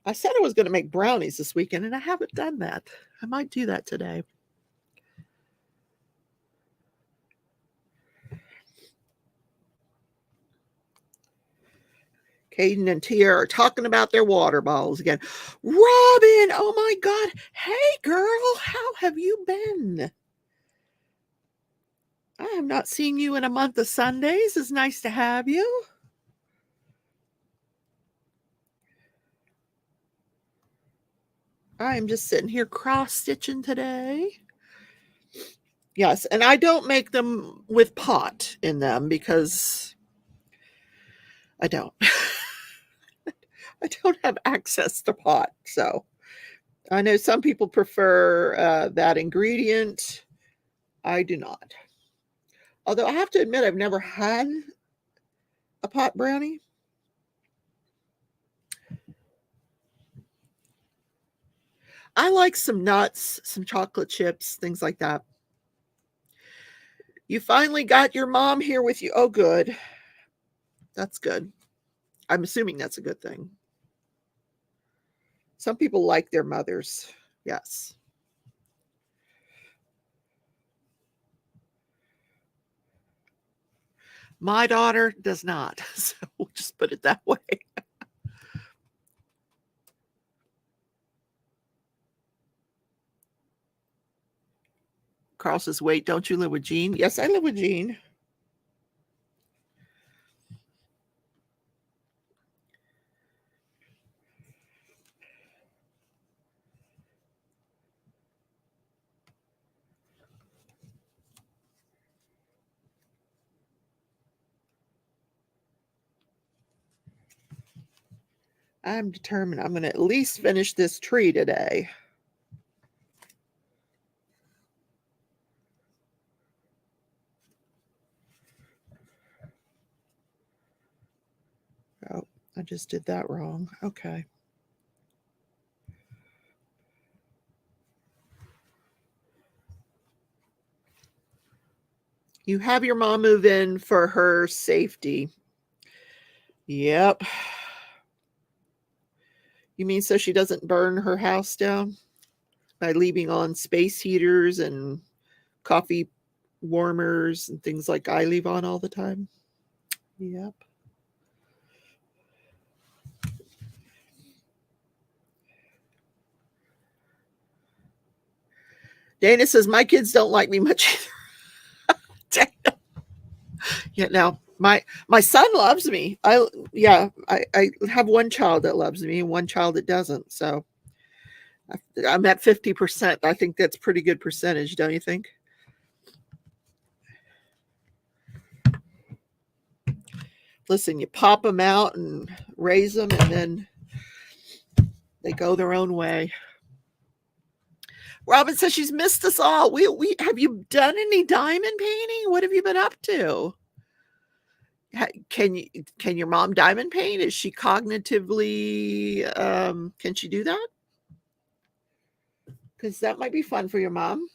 I said I was going to make brownies this weekend, and I haven't done that. I might do that today. Caden and Tia are talking about their water bottles again. Robin, oh my God. Hey, girl, how have you been? I have not seen you in a month of Sundays. It's nice to have you. I am just sitting here cross-stitching today. Yes, and I don't make them with pot in them because I don't. I don't have access to pot. So I know some people prefer that ingredient. I do not. Although I have to admit, I've never had a pot brownie. I like some nuts, some chocolate chips, things like that. You finally got your mom here with you. Oh, good. That's good. I'm assuming that's a good thing. Some people like their mothers. Yes. My daughter does not. So we'll just put it that way. Carl says, wait, don't you live with Jean? Yes, I live with Jean. I'm determined I'm going to at least finish this tree today. Oh, I just did that wrong. Okay. You have your mom move in for her safety. Yep. You mean so she doesn't burn her house down by leaving on space heaters and coffee warmers and things like I leave on all the time. Yep. Dana says, my kids don't like me much either. Yeah, now my son loves me. I have one child that loves me and one child that doesn't. So I'm at 50%. I think that's pretty good percentage, don't you think? Listen, you pop them out and raise them, and then they go their own way. Robin says she's missed us all. We have you done any diamond painting? What have you been up to? Can your mom diamond paint? Is she cognitively can she do that? Because that might be fun for your mom.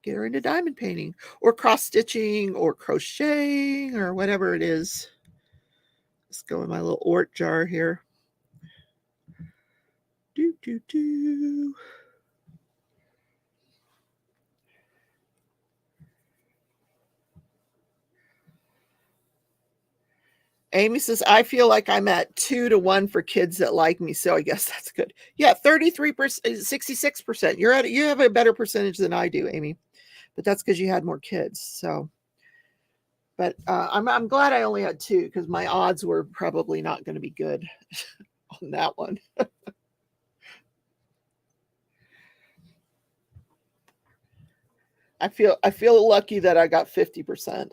Get her into diamond painting or cross stitching or crocheting or whatever it is. Let's go in my little Ort jar here. Do, do, do. Amy says, I feel like I'm at 2-1 for kids that like me. So I guess that's good. Yeah, 33%, 66%. You have a better percentage than I do, Amy. But that's because you had more kids. So, but I'm glad I only had 2 because my odds were probably not going to be good on that one. I feel lucky that I got 50%.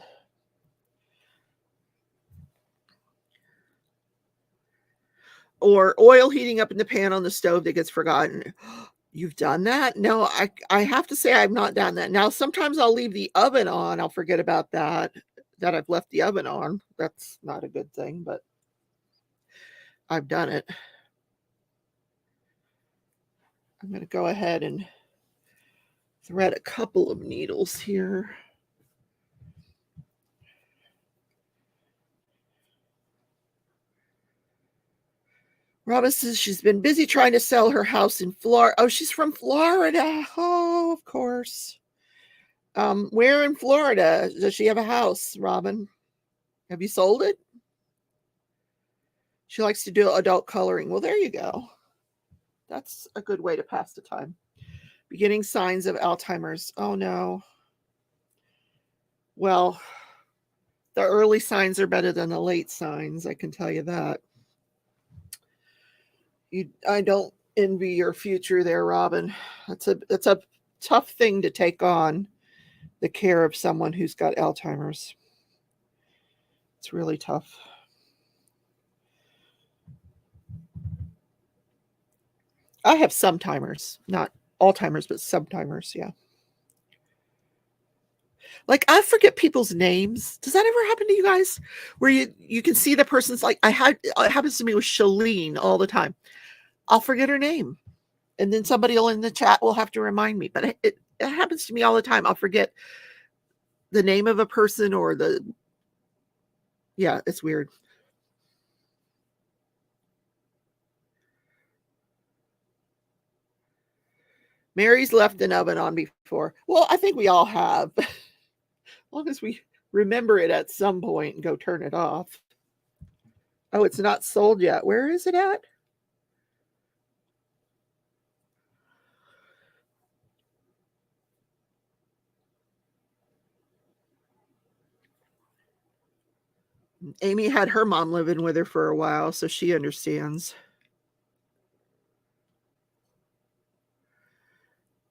Or oil heating up in the pan on the stove that gets forgotten. You've done that? No, I have to say I've not done that. Now, sometimes I'll leave the oven on. I'll forget about that I've left the oven on. That's not a good thing, but I've done it. I'm going to go ahead and thread a couple of needles here. Robin says she's been busy trying to sell her house in Florida. Oh, she's from Florida. Oh, of course. Where in Florida does she have a house, Robin? Have you sold it? She likes to do adult coloring. Well, there you go. That's a good way to pass the time. Beginning signs of Alzheimer's. Oh, no. Well, the early signs are better than the late signs. I can tell you that. I don't envy your future there, Robin. That's a tough thing to take on, the care of someone who's got Alzheimer's. It's really tough. I have some timers, not Alzheimer's, but some timers, yeah. Like I forget people's names. Does that ever happen to you guys? Where you can see the person's like it happens to me with Shalene all the time. I'll forget her name. And then somebody in the chat will have to remind me. But it happens to me all the time. I'll forget the name of a person or yeah, it's weird. Mary's left an oven on before. Well, I think we all have. As long as we remember it at some point and go turn it off. Oh, it's not sold yet. Where is it at? Amy had her mom living with her for a while, so she understands.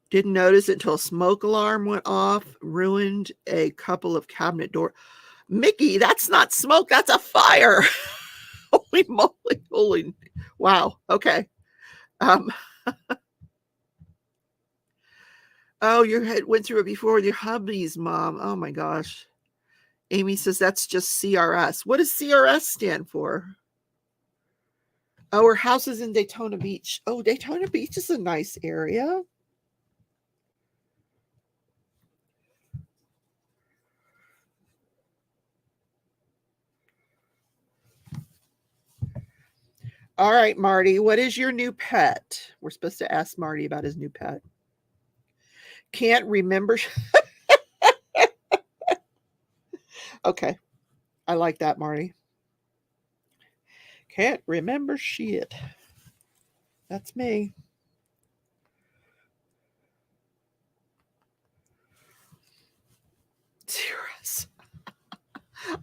Didn't notice it until a smoke alarm went off, ruined a couple of cabinet doors. Mickey, that's not smoke, that's a fire. Holy moly, holy, wow, okay. Oh, your head went through it before with your hubby's mom. Oh my gosh. Amy says that's just CRS. What does CRS stand for? Oh, her house is in Daytona Beach. Oh, Daytona Beach is a nice area. All right, Marty, what is your new pet? We're supposed to ask Marty about his new pet. Can't remember. Okay. I like that, Marty. Can't remember shit. That's me. Serious.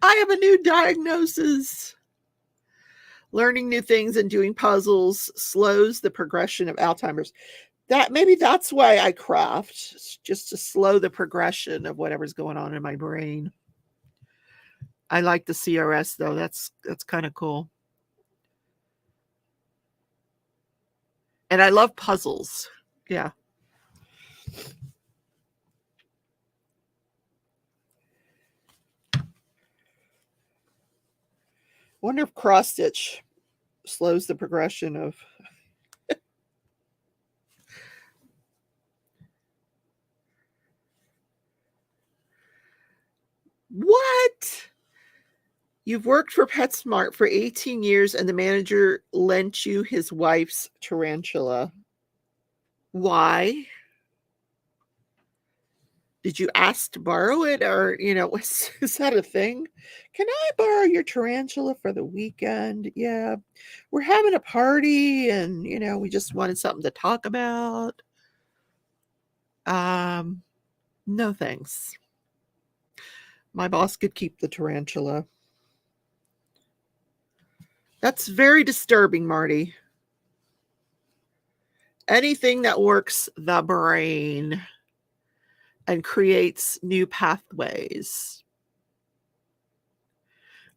I have a new diagnosis. Learning new things and doing puzzles slows the progression of Alzheimer's. Maybe that's why I craft, just to slow the progression of whatever's going on in my brain. I like the CRS though. That's kind of cool. And I love puzzles. Yeah. Wonder if cross stitch slows the progression of. What? You've worked for PetSmart for 18 years and the manager lent you his wife's tarantula. Why? Did you ask to borrow it, or, is that a thing? Can I borrow your tarantula for the weekend? Yeah. We're having a party and, we just wanted something to talk about. No thanks. My boss could keep the tarantula. That's very disturbing, Marty. Anything that works the brain and creates new pathways.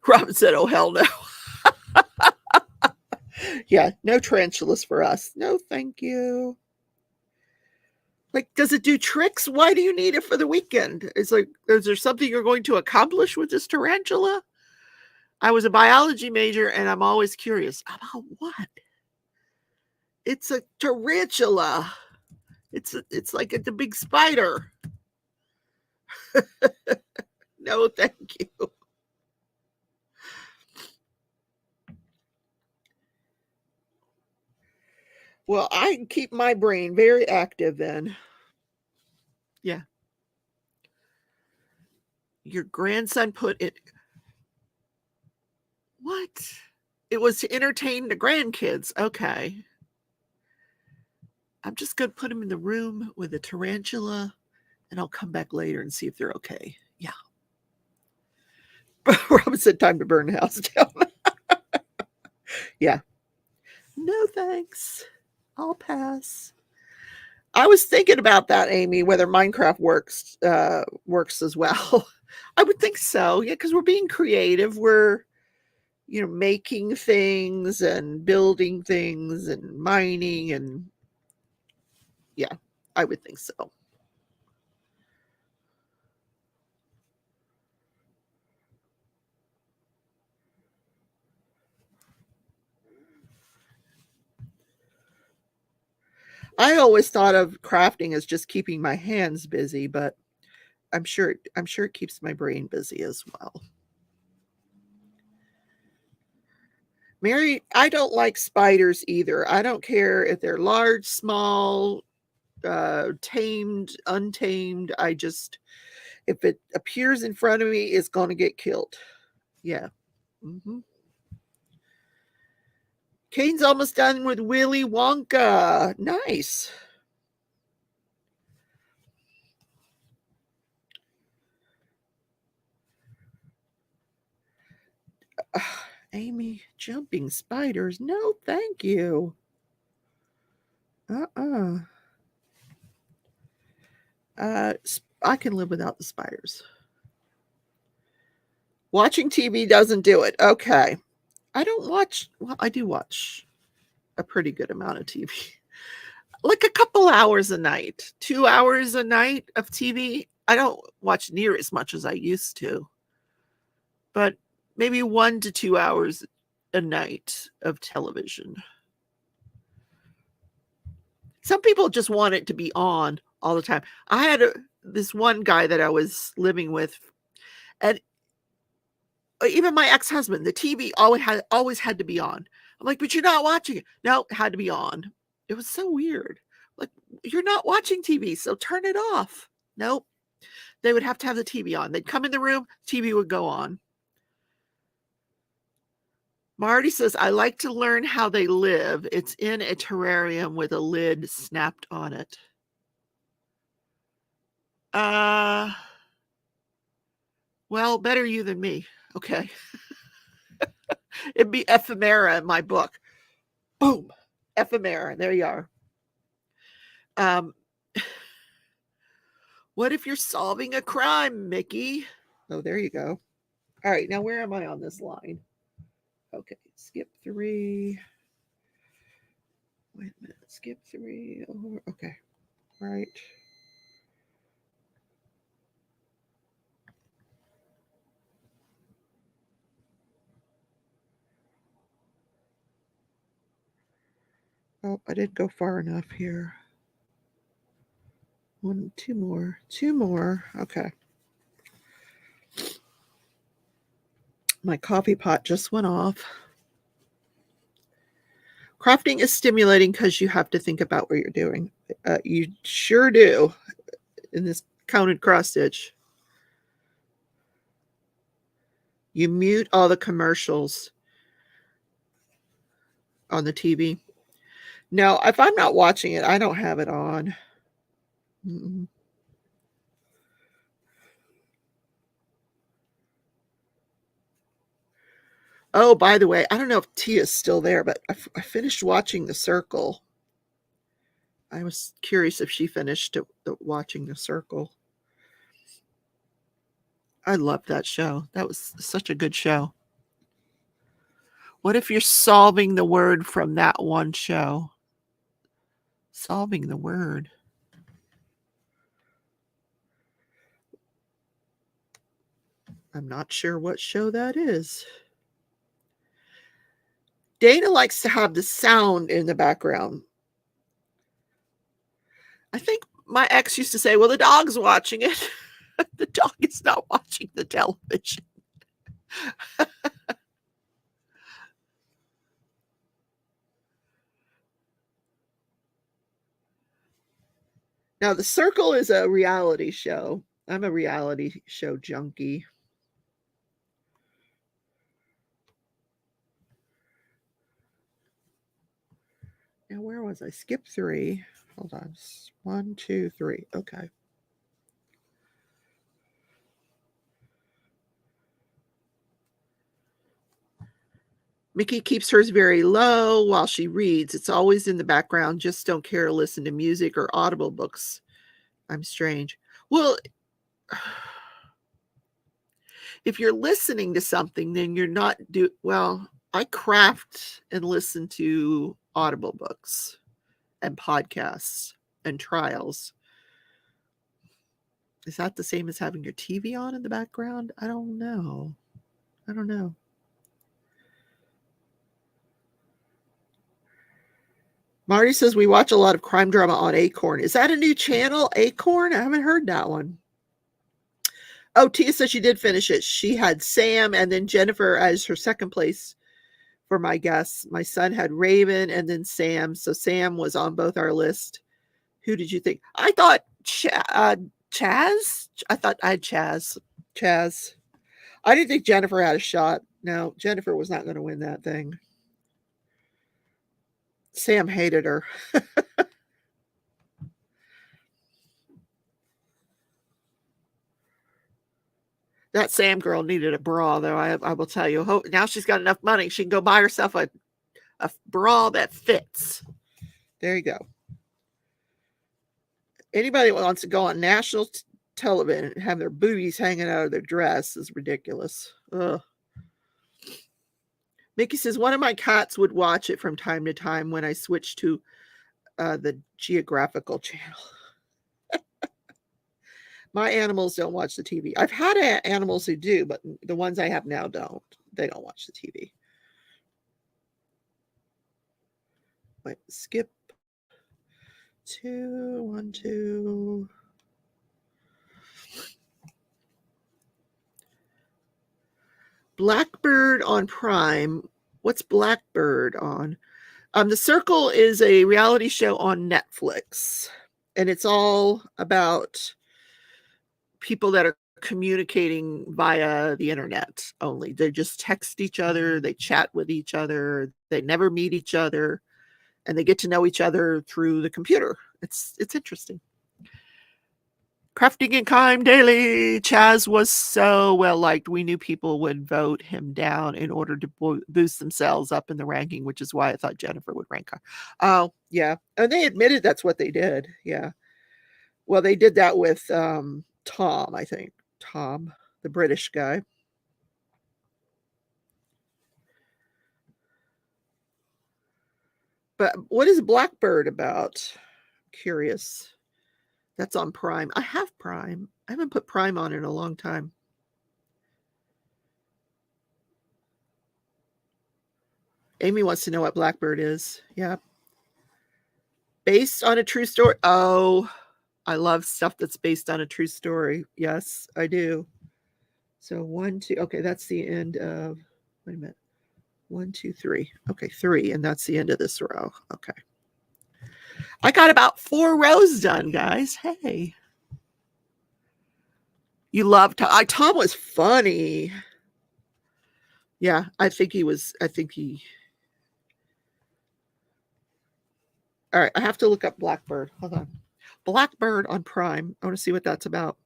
Robin said, oh, hell no. Yeah, no tarantulas for us. No, thank you. Like, does it do tricks? Why do you need it for the weekend? It's like, is there something you're going to accomplish with this tarantula? I was a biology major and I'm always curious about what? It's a tarantula. It's like the big spider. No, thank you. Well, I can keep my brain very active then. Yeah. Your grandson put it. What? It was to entertain the grandkids. Okay. I'm just going to put them in the room with a tarantula and I'll come back later and see if they're okay. Yeah. Robin said, time to burn the house down. Yeah. No, thanks. I'll pass. I was thinking about that, Amy, whether Minecraft works as well. I would think so. Yeah, because we're being creative. We're, making things and building things and mining, and yeah, I would think so. I always thought of crafting as just keeping my hands busy, but I'm sure it keeps my brain busy as well. Mary, I don't like spiders either. I don't care if they're large, small, tamed, untamed. If it appears in front of me, it's going to get killed. Yeah. Mm-hmm. Kane's almost done with Willy Wonka. Nice. Amy, jumping spiders. No, thank you. I can live without the spiders. Watching TV doesn't do it. Okay. I don't watch, well, I do watch a pretty good amount of TV. Like a couple hours a night, 2 hours a night of TV. I don't watch near as much as I used to, but maybe 1 to 2 hours a night of television. Some people just want it to be on all the time. I had this one guy that I was living with, and even my ex-husband, the TV always had to be on. I'm like, but you're not watching it. No, it had to be on. It was so weird. Like, you're not watching TV, so turn it off. Nope. They would have to have the TV on. They'd come in the room, TV would go on. Marty says, I like to learn how they live. It's in a terrarium with a lid snapped on it. Well, better you than me. Okay. It'd be ephemera in my book. Boom. Ephemera. There you are. What if you're solving a crime, Mickey? Oh, there you go. All right. Now, where am I on this line? Okay. Skip 3. Wait a minute. Skip 3. Oh, okay. Right. Oh, I didn't go far enough here. 2 more. 2 more. Okay. My coffee pot just went off. Crafting is stimulating because you have to think about what you're doing. You sure do in this counted cross stitch. You mute all the commercials on the TV. No, if I'm not watching it, I don't have it on. Mm-mm. Oh, by the way, I don't know if Tia's still there, but I finished watching The Circle. I was curious if she finished watching The Circle. I loved that show. That was such a good show. What if you're solving the word from that one show? Solving the word. I'm not sure what show that is. Dana likes to have the sound in the background. I think my ex used to say, well, the dog's watching it. The dog is not watching the television. Now, The Circle is a reality show. I'm a reality show junkie. Now, where was I? Skip 3. Hold on. 1, 2, 3. Okay. Mickey keeps hers very low while she reads. It's always in the background. Just don't care to listen to music or audible books. I'm strange. Well, if you're listening to something, then you're not well, I craft and listen to audible books and podcasts and trials. Is that the same as having your TV on in the background? I don't know. Marty says we watch a lot of crime drama on Acorn. Is that a new channel, Acorn? I haven't heard that one. Oh, Tia says she did finish it. She had Sam and then Jennifer as her second place for my guess. My son had Raven and then Sam. So Sam was on both our list. Who did you think? I thought Chaz. I thought I had Chaz. I didn't think Jennifer had a shot. No, Jennifer was not going to win that thing. Sam hated her. That Sam girl needed a bra, though. I will tell you. Now she's got enough money. She can go buy herself a bra that fits. There you go. Anybody that wants to go on national television and have their boobies hanging out of their dress is ridiculous. Ugh. Mickey says, one of my cats would watch it from time to time when I switch to the geographical channel. My animals don't watch the TV. I've had animals who do, but the ones I have now don't. They don't watch the TV. Wait, skip 2, 1, 2. Blackbird on Prime. What's Blackbird on? The Circle is a reality show on Netflix, and it's all about people that are communicating via the internet only. They just text each other, they chat with each other, they never meet each other, and they get to know each other through the computer. It's interesting. Crafting in Time Daily. Chaz was so well liked. We knew people would vote him down in order to boost themselves up in the ranking, which is why I thought Jennifer would rank her. Oh, yeah. And they admitted that's what they did. Yeah. Well, they did that with Tom, I think. Tom, the British guy. But what is Blackbird about? Curious. That's on Prime. I have Prime. I haven't put Prime on in a long time. Amy wants to know what Blackbird is. Yeah. Based on a true story. Oh, I love stuff that's based on a true story. Yes, I do. So 1, 2. Okay, that's the end of. Wait a minute. 1, 2, 3. Okay, 3, and that's the end of this row. Okay. I got about 4 rows done, guys. Hey. You love Tom. Tom was funny. Yeah, I think he. All right, I have to look up Blackbird. Hold on. Blackbird on Prime. I want to see what that's about.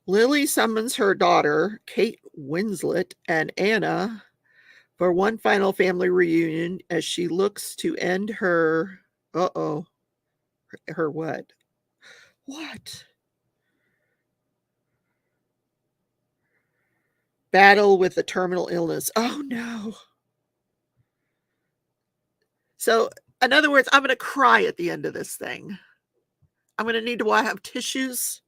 Lily summons her daughter, Kate Winslet, and Anna for one final family reunion as she looks to end her. Her what? What? Battle with a terminal illness. Oh no. So, in other words, I'm going to cry at the end of this thing. I'm going to need to have tissues.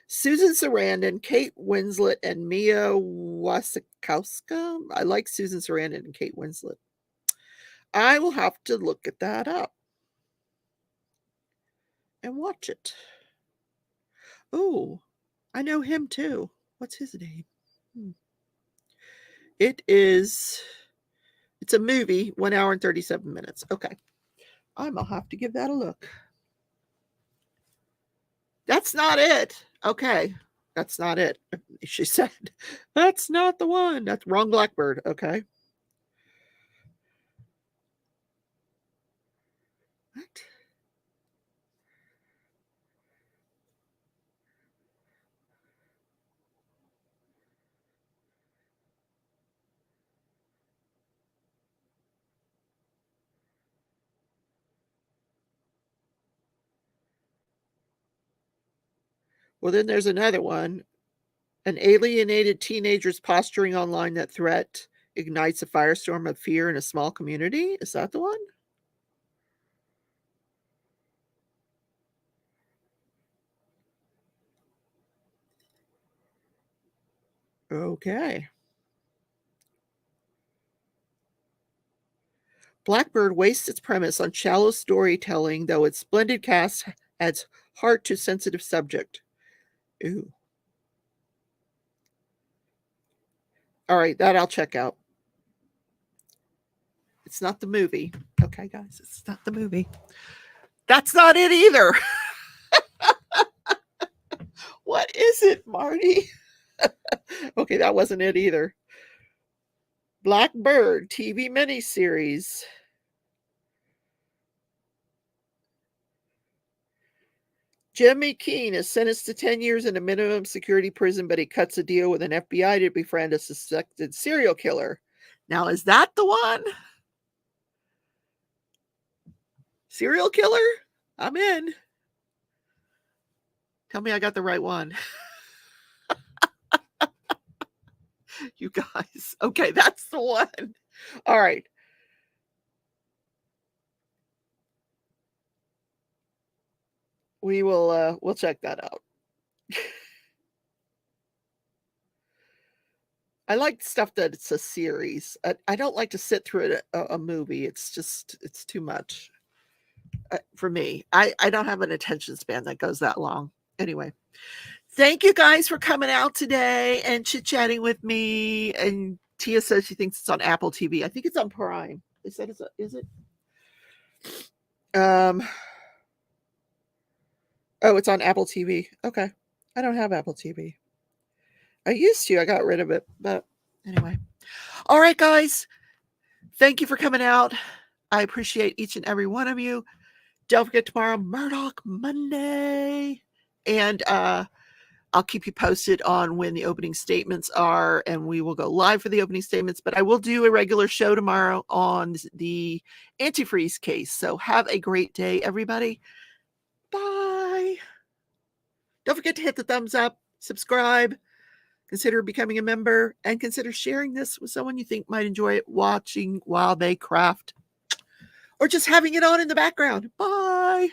Susan Sarandon, Kate Winslet, and Mia Wasikowska. I like Susan Sarandon and Kate Winslet. I will have to look at that up and watch it. Oh, I know him too. What's his name? It is. It's a movie, 1 hour and 37 minutes. Okay. I'm going to have to give that a look. That's not it. Okay. That's not it. She said, that's not the one. That's wrong Blackbird. Okay. What? Well, then there's another one. An alienated teenager's posturing online that threat ignites a firestorm of fear in a small community. Is that the one? Okay. Blackbird wastes its premise on shallow storytelling, though its splendid cast adds heart to sensitive subject. Ooh. All right, that I'll check out. It's not the movie. Okay, guys, it's not the movie. That's not it either. What is it, Marty? Okay, that wasn't it either. Blackbird TV miniseries. Jimmy Keene is sentenced to 10 years in a minimum security prison, but he cuts a deal with an FBI to befriend a suspected serial killer. Now, is that the one? Serial killer? I'm in. Tell me I got the right one. You guys. Okay, that's the one. All right. We'll check that out. I like stuff that it's a series. I don't like to sit through a movie. It's too much for me. I don't have an attention span that goes that long. Anyway, thank you guys for coming out today and chit-chatting with me. And Tia says she thinks it's on Apple TV. I think it's on Prime. They said is it? Oh, it's on Apple TV. Okay. I don't have Apple TV. I used to. I got rid of it. But anyway. All right, guys. Thank you for coming out. I appreciate each and every one of you. Don't forget tomorrow, Murdoch Monday. And I'll keep you posted on when the opening statements are, and we will go live for the opening statements. But I will do a regular show tomorrow on the antifreeze case. So have a great day, everybody. Bye. Don't forget to hit the thumbs up, subscribe, consider becoming a member, and consider sharing this with someone you think might enjoy it, watching while they craft, or just having it on in the background. Bye.